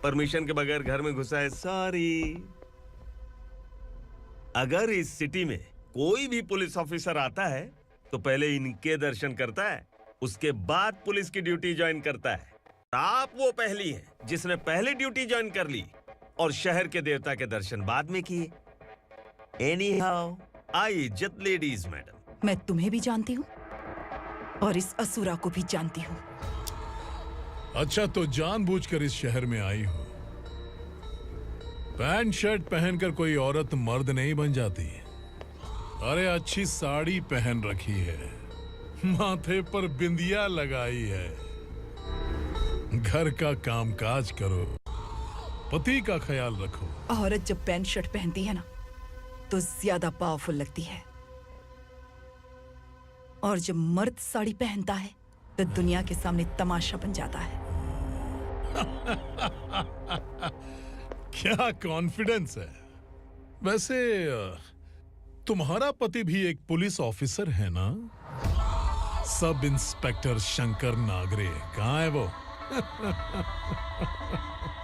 S4: परमिशन के बगैर घर में घुसा है, सॉरी। अगर इस सिटी में कोई भी पुलिस ऑफिसर आता है तो पहले इनके दर्शन करता है, उसके बाद पुलिस की ड्यूटी ज्वाइन करता है। आप वो पहली हैं जिसने पहले ड्यूटी ज्वाइन कर ली और शहर के देवता के दर्शन बाद में किए। एनीहाउ, आई इज्जत लेडीज मैडम।
S10: मैं तुम्हें भी जानती हूँ और इस असुरा को भी जानती हूँ।
S16: अच्छा, तो जानबूझकर इस शहर में आई हो। पैंट शर्ट पहनकर कोई औरत मर्द नहीं बन जाती। अरे अच्छी साड़ी पहन रखी है, माथे पर बिंदिया लगाई है, घर का कामकाज करो, पति का ख्याल रखो।
S10: औरत जब पैंट शर्ट पहनती है ना तो ज्यादा पावरफुल लगती है, और जब मर्द साड़ी पहनता है तो दुनिया के सामने तमाशा बन जाता है।
S16: क्या कॉन्फिडेंस है। वैसे तुम्हारा पति भी एक पुलिस ऑफिसर है ना? Sub inspector Shankar Nagare. कहाँ है वो?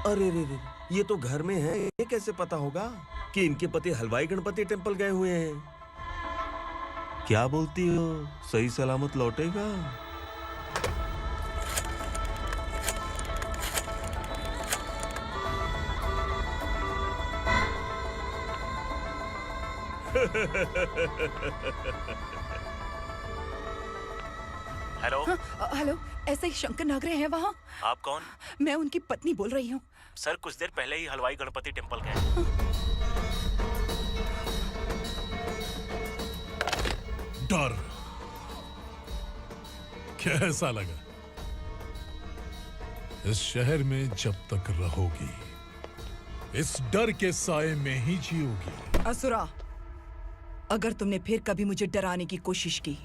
S4: अरे रे रे, ये तो घर में है। ये कैसे पता होगा कि इनके पति हलवाई गणपति टेम्पल गए हुए हैं? क्या बोलती हो, सही सलामत लौटेगा?
S9: हेलो।
S10: हेलो, ऐसे ही शंकर नागरे हैं वहाँ?
S9: आप कौन?
S10: मैं उनकी पत्नी बोल रही हूँ।
S9: सर कुछ देर पहले ही हलवाई गणपति टेम्पल गए।
S16: डर कैसा लगा? इस शहर में जब तक रहोगी इस डर के साए में ही जियोगी।
S10: असुरा, अगर तुमने फिर कभी मुझे डराने की कोशिश की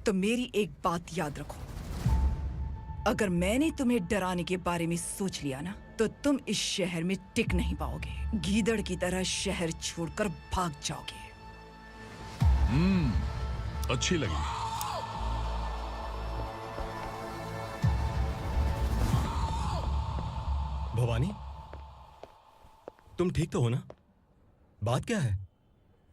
S10: तो मेरी एक बात याद रखो, अगर मैंने तुम्हें डराने के बारे में सोच लिया ना तो तुम इस शहर में टिक नहीं पाओगे। गीदड़ की तरह शहर छोड़कर भाग जाओगे।
S16: अच्छी लगी।
S22: भवानी, तुम ठीक तो हो ना? बात क्या है?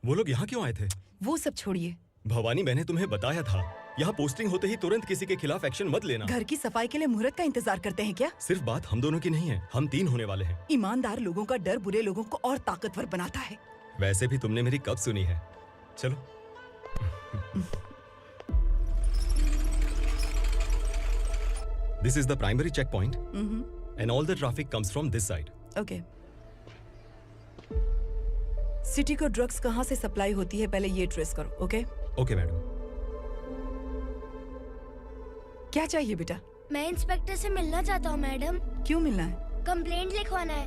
S22: वो लोग यहाँ क्यों आए थे?
S10: वो सब छोड़िए।
S22: भवानी, मैंने तुम्हें बताया था यहाँ पोस्टिंग होते ही तुरंत किसी के खिलाफ एक्शन मत लेना।
S10: घर की सफाई के लिए मुहूर्त का इंतजार करते हैं क्या?
S22: सिर्फ बात हम दोनों की नहीं है, हम 3 होने वाले हैं।
S10: ईमानदार लोगों का डर बुरे लोगों को और ताकतवर बनाता है।
S22: वैसे भी तुमने मेरी कब सुनी है। चलो। This is the primary checkpoint, and all the traffic comes from this side.
S10: Okay. City को ड्रग्स कहाँ से सप्लाई होती है पहले ये ट्रेस करो, ओके?
S22: Okay madam.
S10: क्या चाहिए बेटा?
S14: मैं इंस्पेक्टर से मिलना चाहता हूँ मैडम।
S10: क्यों मिलना है?
S14: कंप्लेंट लिखवाना है।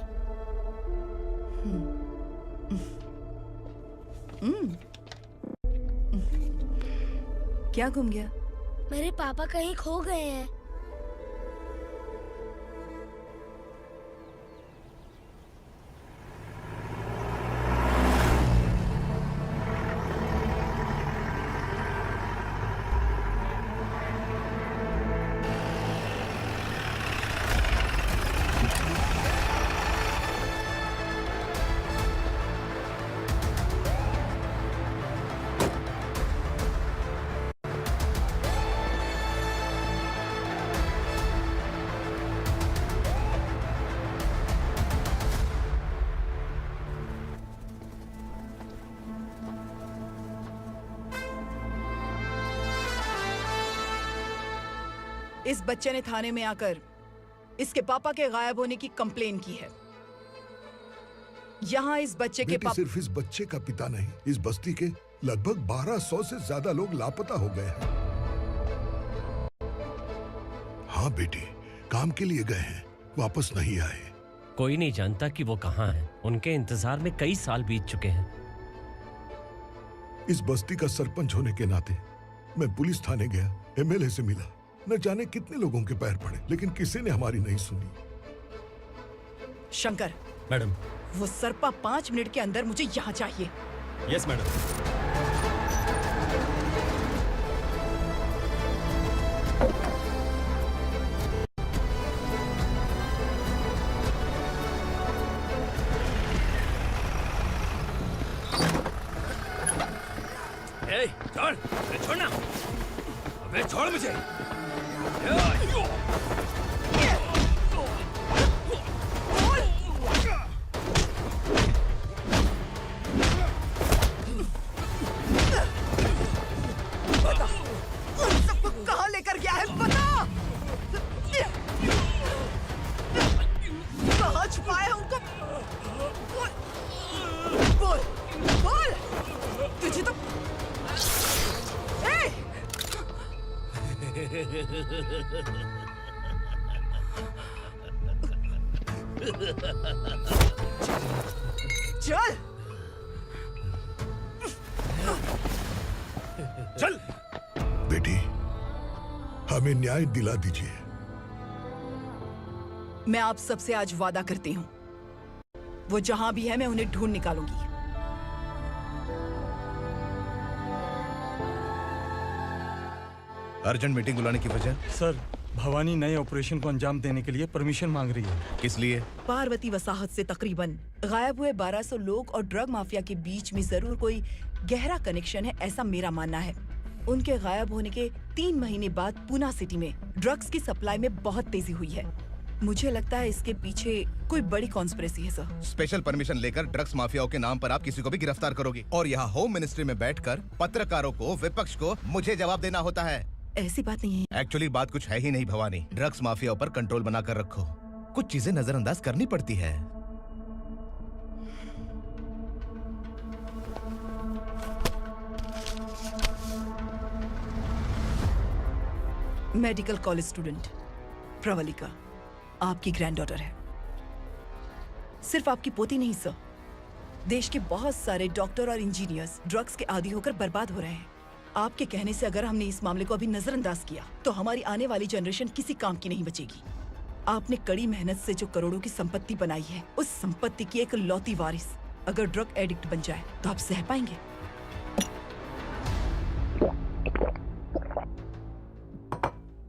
S10: क्या गुम गया?
S14: मेरे पापा कहीं खो गए हैं।
S10: इस बच्चे ने थाने में आकर इसके पापा के गायब होने की कंप्लेन की है। यहाँ इस बच्चे के पापा
S15: सिर्फ इस बच्चे का पिता नहीं, इस बस्ती के लगभग 1200 से ज्यादा लोग लापता हो गए हैं। हाँ बेटी, काम के लिए गए हैं, वापस नहीं आए।
S23: कोई नहीं जानता कि वो कहाँ हैं। उनके इंतजार में कई साल बीत चुके हैं।
S15: इस बस्ती का सरपंच होने के नाते मैं पुलिस थाने गया, एमएलए से मिला, न जाने कितने लोगों के पैर पड़े, लेकिन किसी ने हमारी नहीं सुनी।
S10: शंकर,
S22: मैडम,
S10: वो सरपा 5 मिनट के अंदर मुझे यहाँ चाहिए।
S22: Yes madam.
S11: छोड़, छोड़ना, अबे छोड़ मुझे।
S10: चल
S16: चल बेटी, हमें न्याय दिला दीजिए।
S10: मैं आप सबसे आज वादा करती हूँ, वो जहां भी है मैं उन्हें ढूंढ निकालूंगी।
S17: अर्जेंट मीटिंग बुलाने की वजह?
S3: सर, भवानी नए ऑपरेशन को अंजाम देने के लिए परमिशन मांग रही है।
S17: किस लिए?
S10: पार्वती वसाहत से तकरीबन गायब हुए 1200 लोग और ड्रग माफिया के बीच में जरूर कोई गहरा कनेक्शन है, ऐसा मेरा मानना है। उनके गायब होने के 3 महीने बाद पूना सिटी में ड्रग्स की सप्लाई में बहुत तेजी हुई है। मुझे लगता है इसके पीछे कोई बड़ी कॉन्स्पिरेसी है सर।
S17: स्पेशल परमिशन लेकर ड्रग्स माफियाओं के नाम पर आप किसी को भी गिरफ्तार करोगे और यहाँ होम मिनिस्ट्री में बैठकर पत्रकारों को, विपक्ष को मुझे जवाब देना होता है।
S10: ऐसी बात नहीं है।
S17: एक्चुअली बात कुछ है ही नहीं भवानी। ड्रग्स माफियाओं पर कंट्रोल बनाकर रखो। कुछ चीजें नजरअंदाज करनी पड़ती है।
S10: मेडिकल कॉलेज स्टूडेंट प्रवलिका आपकी ग्रैंडडॉटर है। सिर्फ आपकी पोती नहीं सर, देश के बहुत सारे डॉक्टर और इंजीनियर्स ड्रग्स के आदी होकर बर्बाद हो रहे हैं। आपके कहने से अगर हमने इस मामले को अभी नजरअंदाज किया तो हमारी आने वाली जनरेशन किसी काम की नहीं बचेगी। आपने कड़ी मेहनत से जो करोड़ों की संपत्ति बनाई है, उस संपत्ति की एक लौती वारिस अगर ड्रग एडिक्ट बन जाए तो आप सह पाएंगे?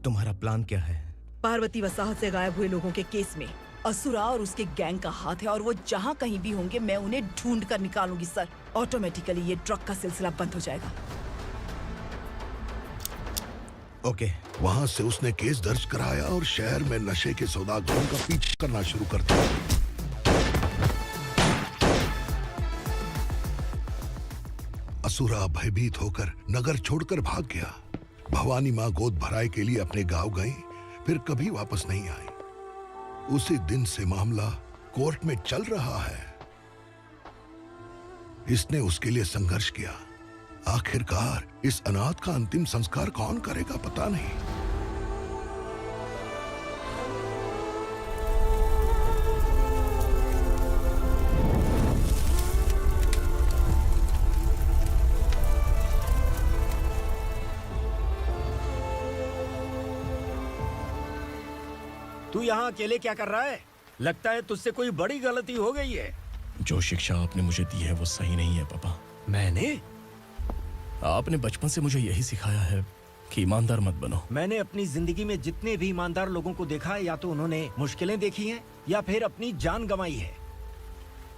S17: तुम्हारा प्लान क्या है?
S10: पार्वती वसाहत से गायब हुए लोगों के केस में असुरा और उसके गैंग का हाथ है और वो जहाँ कहीं भी होंगे मैं उन्हें ढूंढ कर निकालूंगी सर। ऑटोमेटिकली ये ड्रग का सिलसिला बंद हो जाएगा।
S17: ओके।
S16: वहाँ से उसने केस दर्ज कराया और शहर में नशे के सौदागरों का पीछा करना शुरू कर दिया। असुरा भयभीत होकर नगर छोड़कर भाग गया। भवानी माँ गोद भराई के लिए अपने गांव गई, फिर कभी वापस नहीं आई। उसी दिन से मामला कोर्ट में चल रहा है। इसने उसके लिए संघर्ष किया। आखिरकार इस अनाथ का अंतिम संस्कार कौन करेगा पता नहीं।
S7: तू यहाँ अकेले क्या कर रहा है? लगता है तुझसे कोई बड़ी गलती हो गई है।
S1: जो शिक्षा आपने मुझे दी है वो सही नहीं है पापा।
S7: मैंने?
S1: आपने बचपन से मुझे यही सिखाया है कि ईमानदार मत बनो।
S7: मैंने अपनी जिंदगी में जितने भी ईमानदार लोगों को देखा है, या तो उन्होंने मुश्किलें देखी हैं या फिर अपनी जान गंवाई है।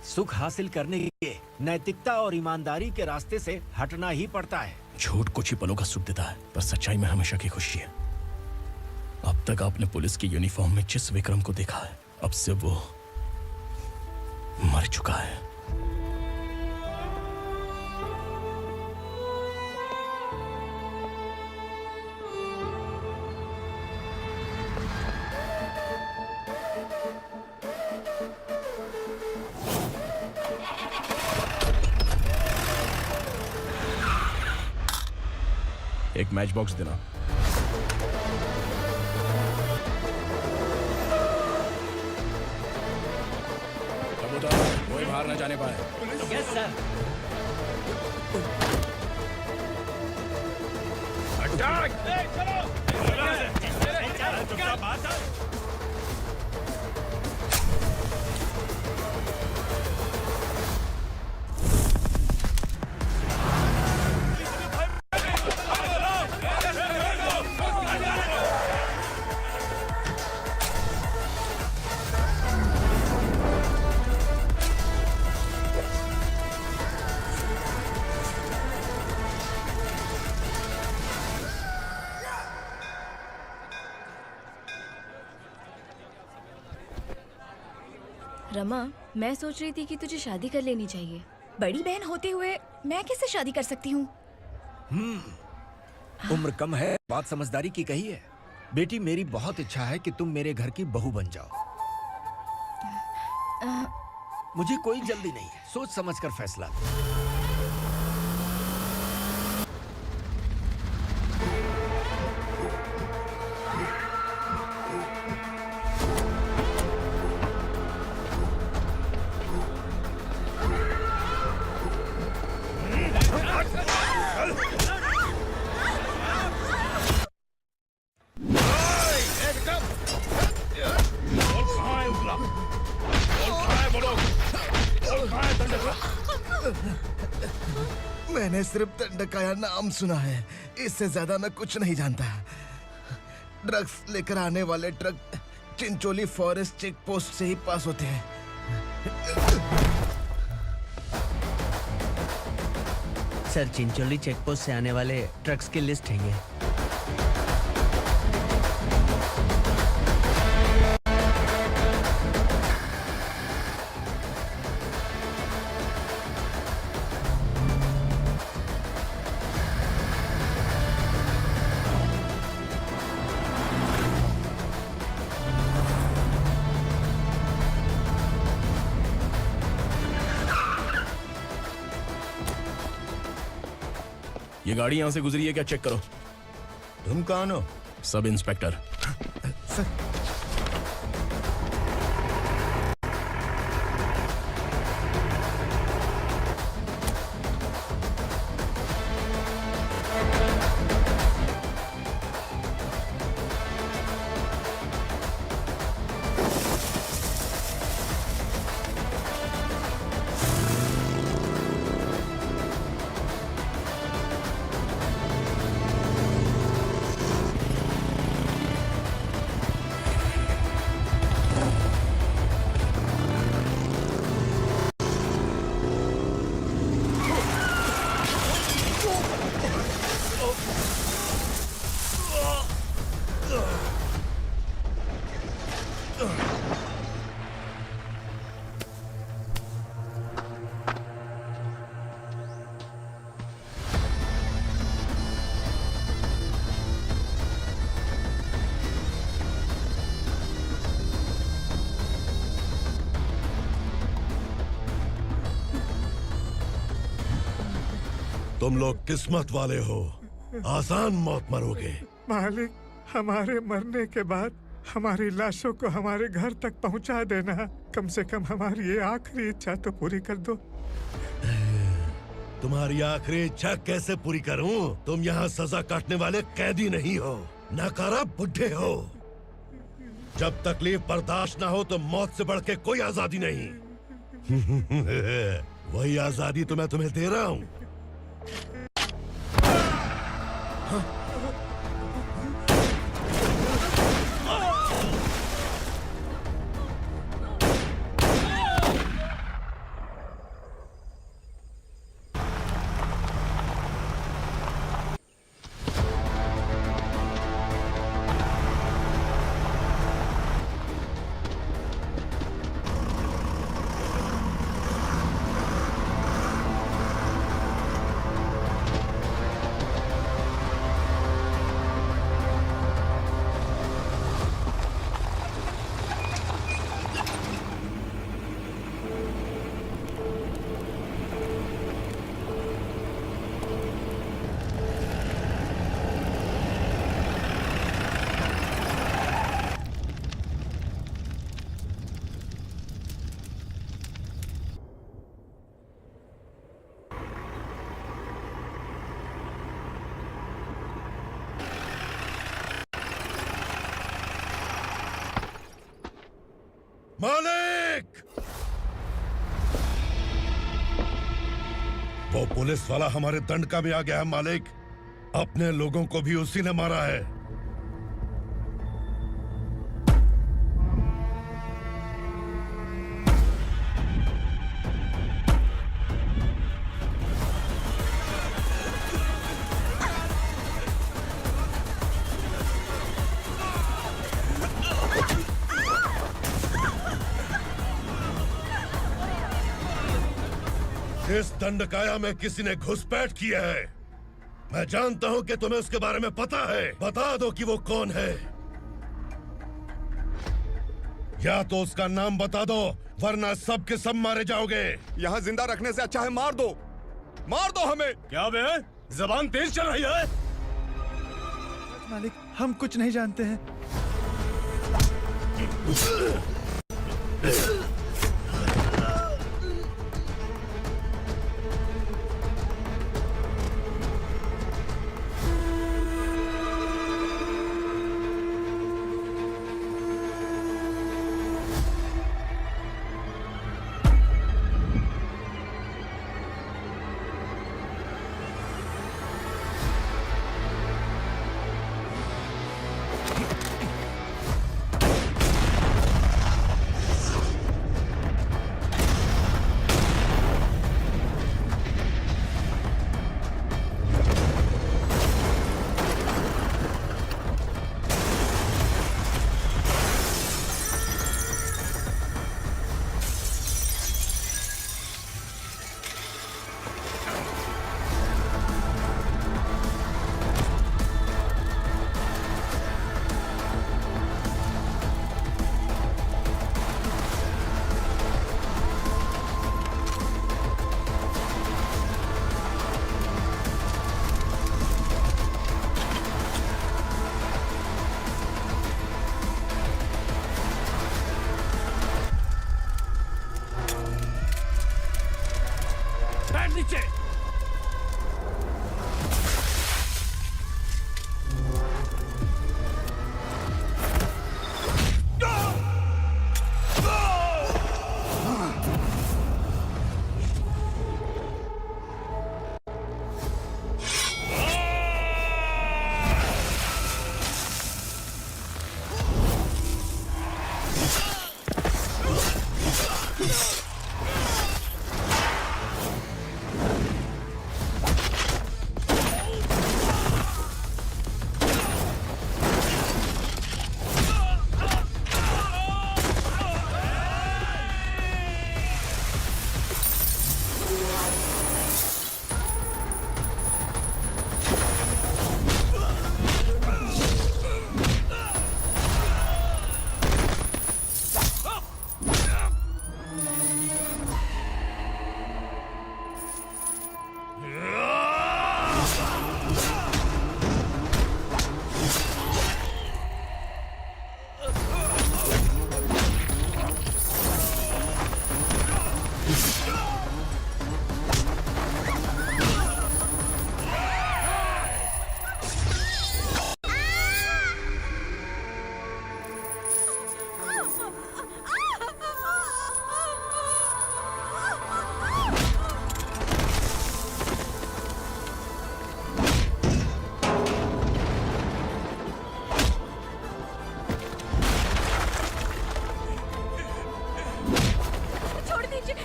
S7: सुख हासिल करने के लिए नैतिकता और ईमानदारी के रास्ते से हटना ही पड़ता है।
S1: झूठ कुछ ही पलों का सुख देता है, पर सच्चाई में हमेशा की खुशी है। अब तक आपने पुलिस की यूनिफॉर्म में जिस विक्रम को देखा है, अब से वो मर चुका है। एक मैच बॉक्स देना। कोई बाहर न जाने पाए।
S2: Yes sir.
S8: रमा, मैं सोच रही थी कि तुझे शादी कर लेनी चाहिए।
S18: बड़ी बहन होते हुए मैं कैसे शादी कर सकती हूँ?
S7: उम्र कम है, बात समझदारी की कही है। बेटी, मेरी बहुत इच्छा है कि तुम मेरे घर की बहू बन जाओ। मुझे कोई जल्दी नहीं है, सोच समझ कर फैसला।
S17: मैंने सिर्फ दंडकाया नाम सुना है, इससे ज्यादा मैं कुछ नहीं जानता। ड्रग्स लेकर आने वाले truck Chincholi forest check post से ही पास होते हैं।
S2: सर, चिंचोली चेक पोस्ट से आने वाले ट्रक्स की लिस्ट है ये।
S1: ये गाड़ी यहां से गुजरी है क्या, चेक करो।
S17: तुम कौन हो?
S1: Sub inspector.
S15: तुम लोग किस्मत वाले हो, आसान मौत मरोगे।
S3: मालिक, हमारे मरने के बाद हमारी लाशों को हमारे घर तक पहुंचा देना। कम से कम हमारी ये आखिरी इच्छा तो पूरी कर दो।
S15: तुम्हारी आखिरी इच्छा कैसे पूरी करूं? तुम यहाँ सजा काटने वाले कैदी नहीं हो, नकारा बुढ़े हो। जब तकलीफ बर्दाश्त ना हो तो मौत से बढ़ के कोई आजादी नहीं। वही आजादी तो मैं तुम्हें दे रहा हूँ। मालिक! वो पुलिस वाला हमारे दंडका में आ गया है मालिक। अपने लोगों को भी उसी ने मारा है। इस दंडकाया में किसी ने घुसपैठ किया है। मैं जानता हूं कि तुम्हें उसके बारे में पता है। बता दो कि वो कौन है। या तो उसका नाम बता दो, वरना सब के सब मारे जाओगे।
S5: यहाँ जिंदा रखने से अच्छा है मार दो हमें।
S22: क्या बे? जबान तेज चल रही है।
S3: मालिक, हम कुछ नहीं जानते हैं।
S1: नीचे।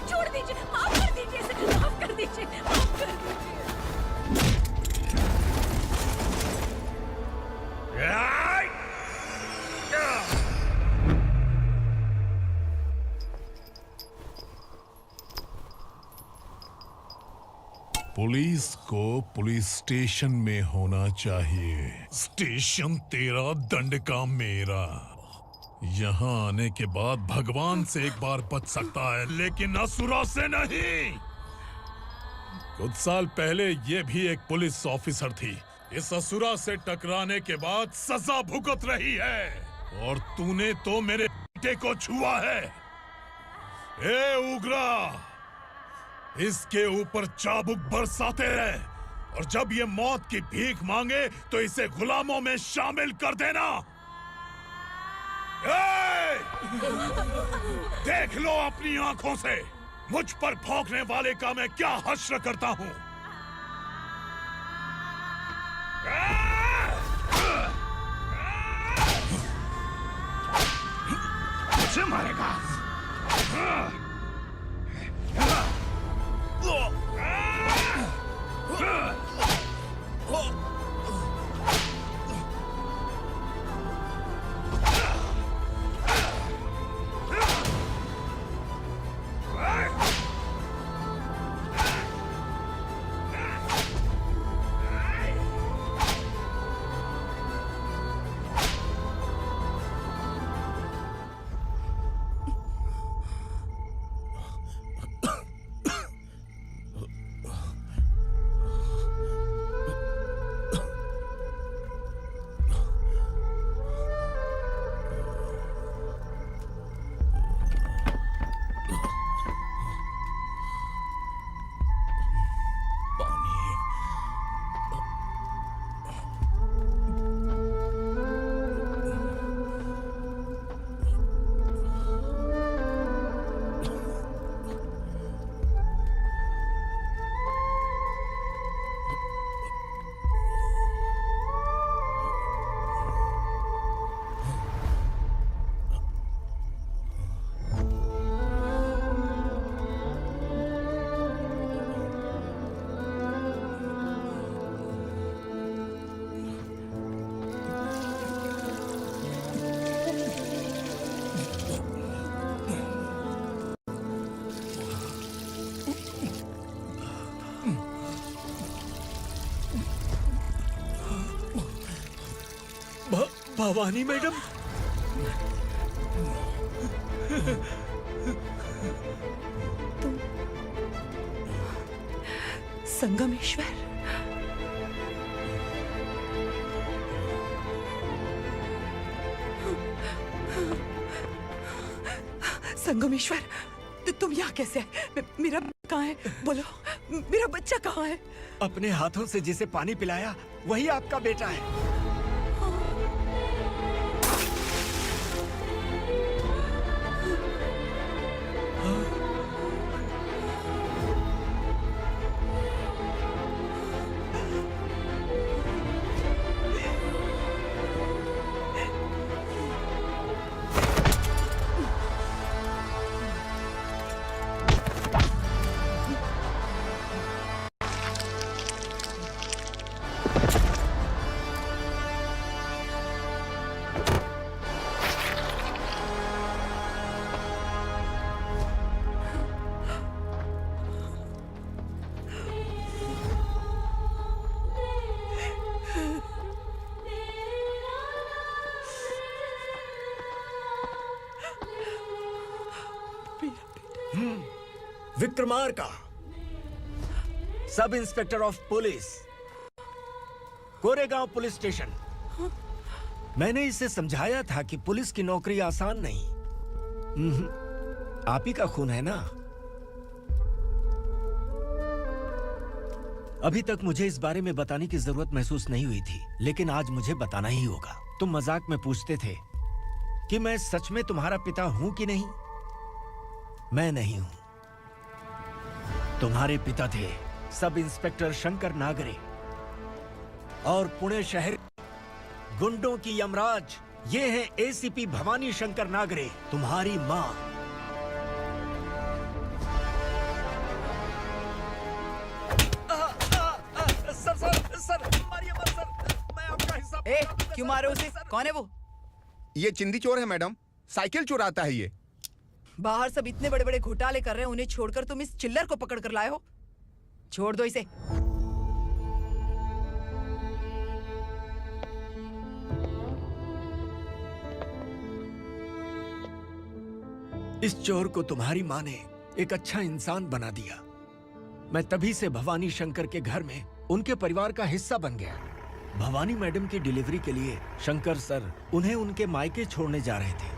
S18: छोड़ दीजिए, माफ कर दीजिए इसे, माफ कर दीजिए, माफ कर दीजिए।
S16: पुलिस को पुलिस स्टेशन में होना चाहिए। स्टेशन तेरा, दंड का मेरा। यहाँ आने के बाद भगवान से एक बार बच सकता है, लेकिन असुरा से नहीं। कुछ साल पहले ये भी एक पुलिस ऑफिसर थी। इस असुरा से टकराने के बाद सजा भुगत रही है, और तूने तो मेरे बेटे को छुआ है। ए उग्रा, इसके ऊपर चाबुक बरसाते रहे, और जब ये मौत की भीख मांगे तो इसे गुलामों में शामिल कर देना। देख लो अपनी आंखों से मुझ पर भौंकने वाले का मैं क्या हश्र करता हूं।
S1: मुझे मारेगा?
S2: भवानी मैडम,
S10: संगमेश्वर, संगमेश्वर, तुम यहाँ कैसे आए? मेरा कहाँ है? बोलो। मेरा बच्चा कहाँ है?
S7: अपने हाथों से जिसे पानी पिलाया वही आपका बेटा है। Vikramarka, sub inspector of police, Koregaon police station. मैंने इसे समझाया था कि पुलिस की नौकरी आसान नहीं। आप ही का खून है ना? अभी तक मुझे इस बारे में बताने की जरूरत महसूस नहीं हुई थी, लेकिन आज मुझे बताना ही होगा। तुम मजाक में पूछते थे कि मैं सच में तुम्हारा पिता हूं कि नहीं। मैं नहीं हूं। तुम्हारे पिता थे सब इंस्पेक्टर शंकर नागरे, और पुणे शहर गुंडों की यमराज ये है एसीपी भवानी शंकर नागरे, तुम्हारी मां। सर, मारिए मत सर, मैं आपका हिस्सा।
S10: क्यों मारे उसे? कौन है वो?
S5: ये चिंदी चोर है मैडम, साइकिल चुराता है ये।
S10: बाहर सब इतने बड़े बड़े घोटाले कर रहे हैं, उन्हें छोड़कर तुम इस चिल्लर को पकड़ कर लाए हो। छोड़ दो इसे।
S7: इस चोर को तुम्हारी मां ने एक अच्छा इंसान बना दिया। मैं तभी से भवानी शंकर के घर में उनके परिवार का हिस्सा बन गया। भवानी मैडम की डिलीवरी के लिए शंकर सर उन्हें उनके मायके छोड़ने जा रहे थे।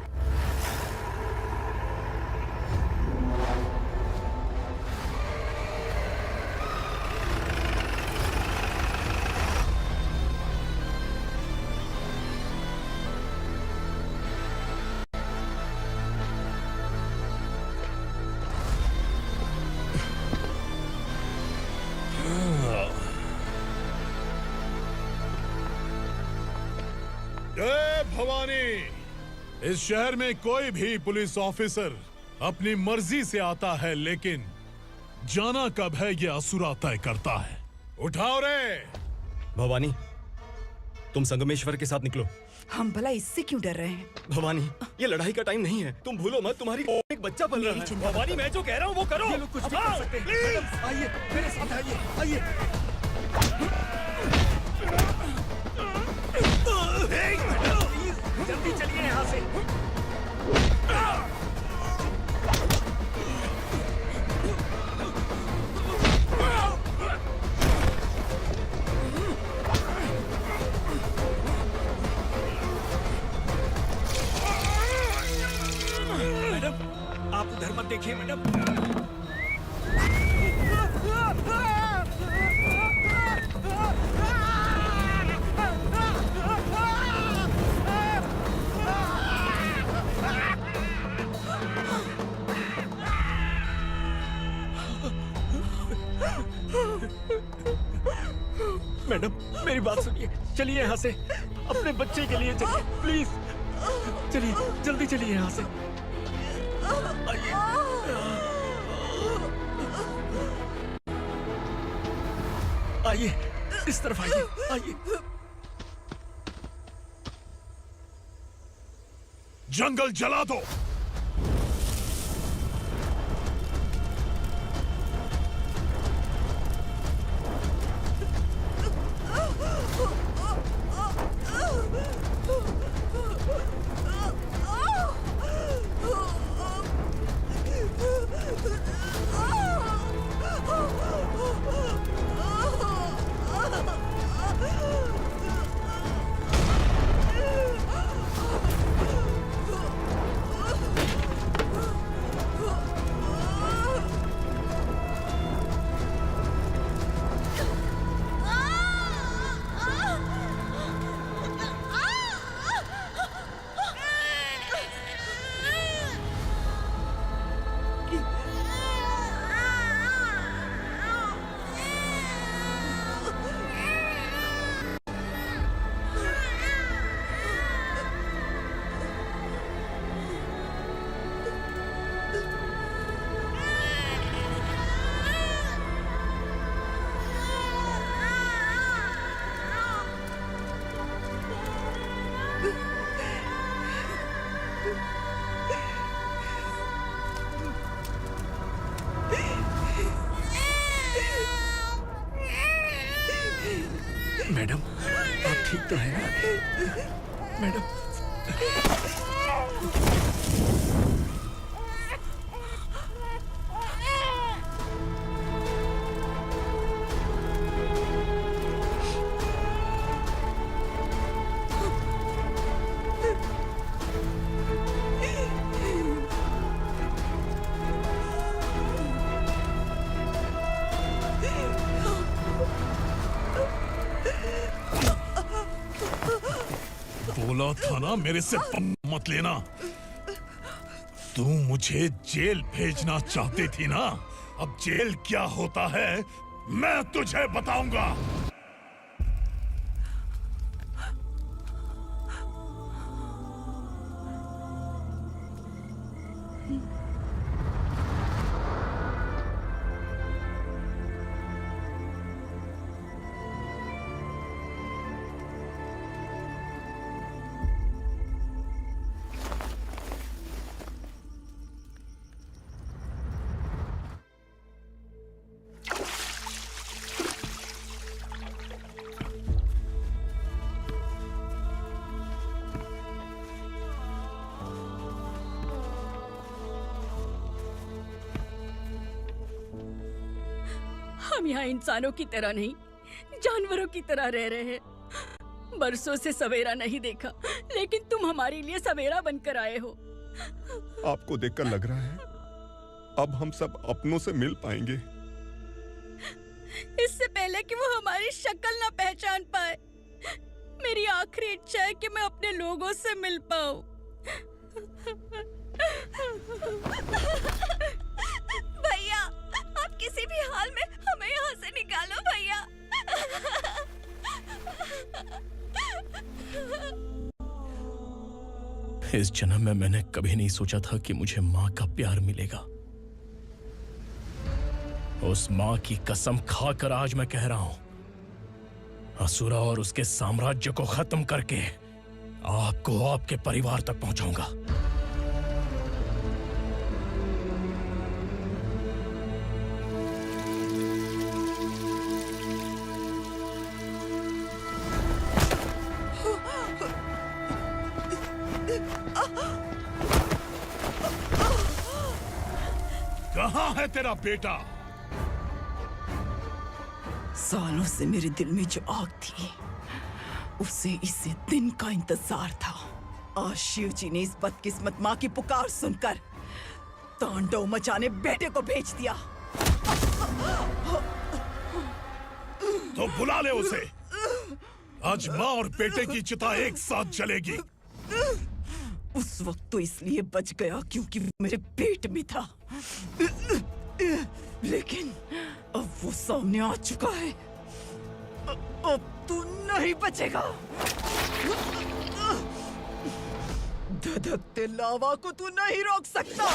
S16: जय भवानी। इस शहर में कोई भी पुलिस ऑफिसर अपनी मर्जी से आता है, लेकिन जाना कब है ये असुरा तय करता है। उठाओ रे।
S22: भवानी, तुम संगमेश्वर के साथ निकलो।
S10: हम भला इससे क्यों डर रहे हैं?
S22: भवानी, ये लड़ाई का टाइम नहीं है। तुम भूलो मत, तुम्हारी एक बच्चा पल रहा है। भवानी, मैं जो कह रहा हूँ वो करो।
S7: ये लोग कुछ भी कर सकते हैं। आइए मेरे साथ आइए, आइए। जल्दी चलिए यहाँ से। मैडम, आप उधर मत देखिए मैडम। मैडम, मेरी बात सुनिए। चलिए यहाँ से, अपने बच्चे के लिए चलिए, प्लीज। चलिए, जल्दी चलिए यहाँ से। आइए। आइए, इस तरफ आइए, आइए।
S16: जंगल जला दो।
S11: मैडम आप ठीक तो है ना मैडम?
S16: बोला था ना मेरे से मत लेना। तू मुझे जेल भेजना चाहती थी ना, अब जेल क्या होता है मैं तुझे बताऊंगा।
S18: हम यहाँ इंसानों की तरह नहीं, जानवरों की तरह रह रहे हैं। बरसों से सवेरा नहीं देखा, लेकिन तुम हमारे लिए सवेरा बनकर आए हो।
S5: आपको देखकर लग रहा है अब हम सब अपनों से मिल पाएंगे।
S18: इससे पहले कि वो हमारी शक्ल ना पहचान पाए, मेरी आखिरी इच्छा है कि मैं अपने लोगों से मिल पाऊं। भैया, आप किसी भी हाल में हमें यहाँ से निकालो भैया।
S1: इस जन्म में मैंने कभी नहीं सोचा था कि मुझे माँ का प्यार मिलेगा। उस माँ की कसम खाकर आज मैं कह रहा हूं, असुरा और उसके साम्राज्य को खत्म करके आपको आपके परिवार तक पहुंचाऊंगा।
S16: कहाँ है तेरा बेटा?
S10: सालों से मेरे दिल में जो आग थी, उसे इसी दिन का इंतजार था। आज शिव जी ने इस बदकिस्मत माँ की पुकार सुनकर तांडव मचाने बेटे को भेज दिया।
S16: तो बुला ले उसे। आज माँ और बेटे की चिता एक साथ जलेगी।
S10: उस वक्त तो इसलिए बच गया क्योंकि वो मेरे पेट में था, लेकिन अब वो सामने आ चुका है। अब तू नहीं बचेगा। धधकते लावा को तू नहीं रोक सकता।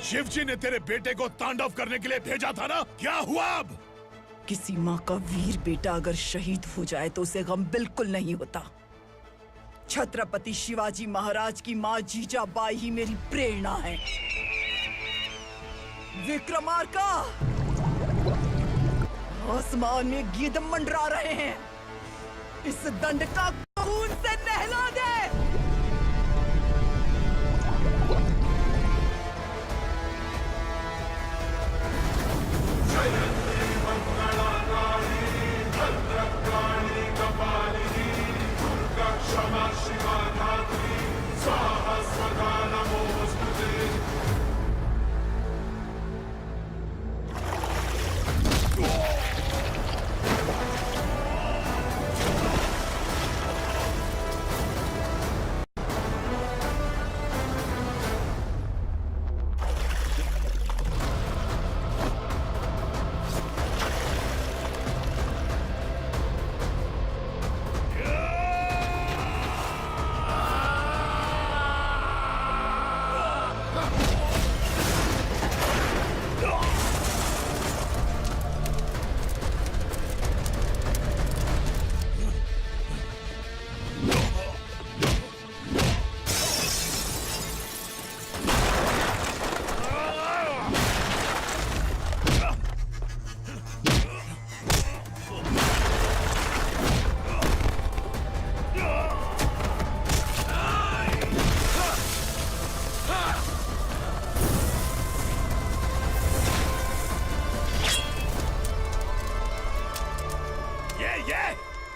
S16: शिव जी ने तेरे बेटे को तांडव करने के लिए भेजा था ना, क्या हुआ अब?
S10: किसी माँ का वीर बेटा अगर शहीद हो जाए तो उसे गम बिल्कुल नहीं होता। छत्रपति शिवाजी महाराज की माँ जीजाबाई ही मेरी प्रेरणा है। विक्रमार्का, आसमान में गीत मंडरा रहे हैं, इस दंड का खून से नहला दे।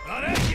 S16: अरे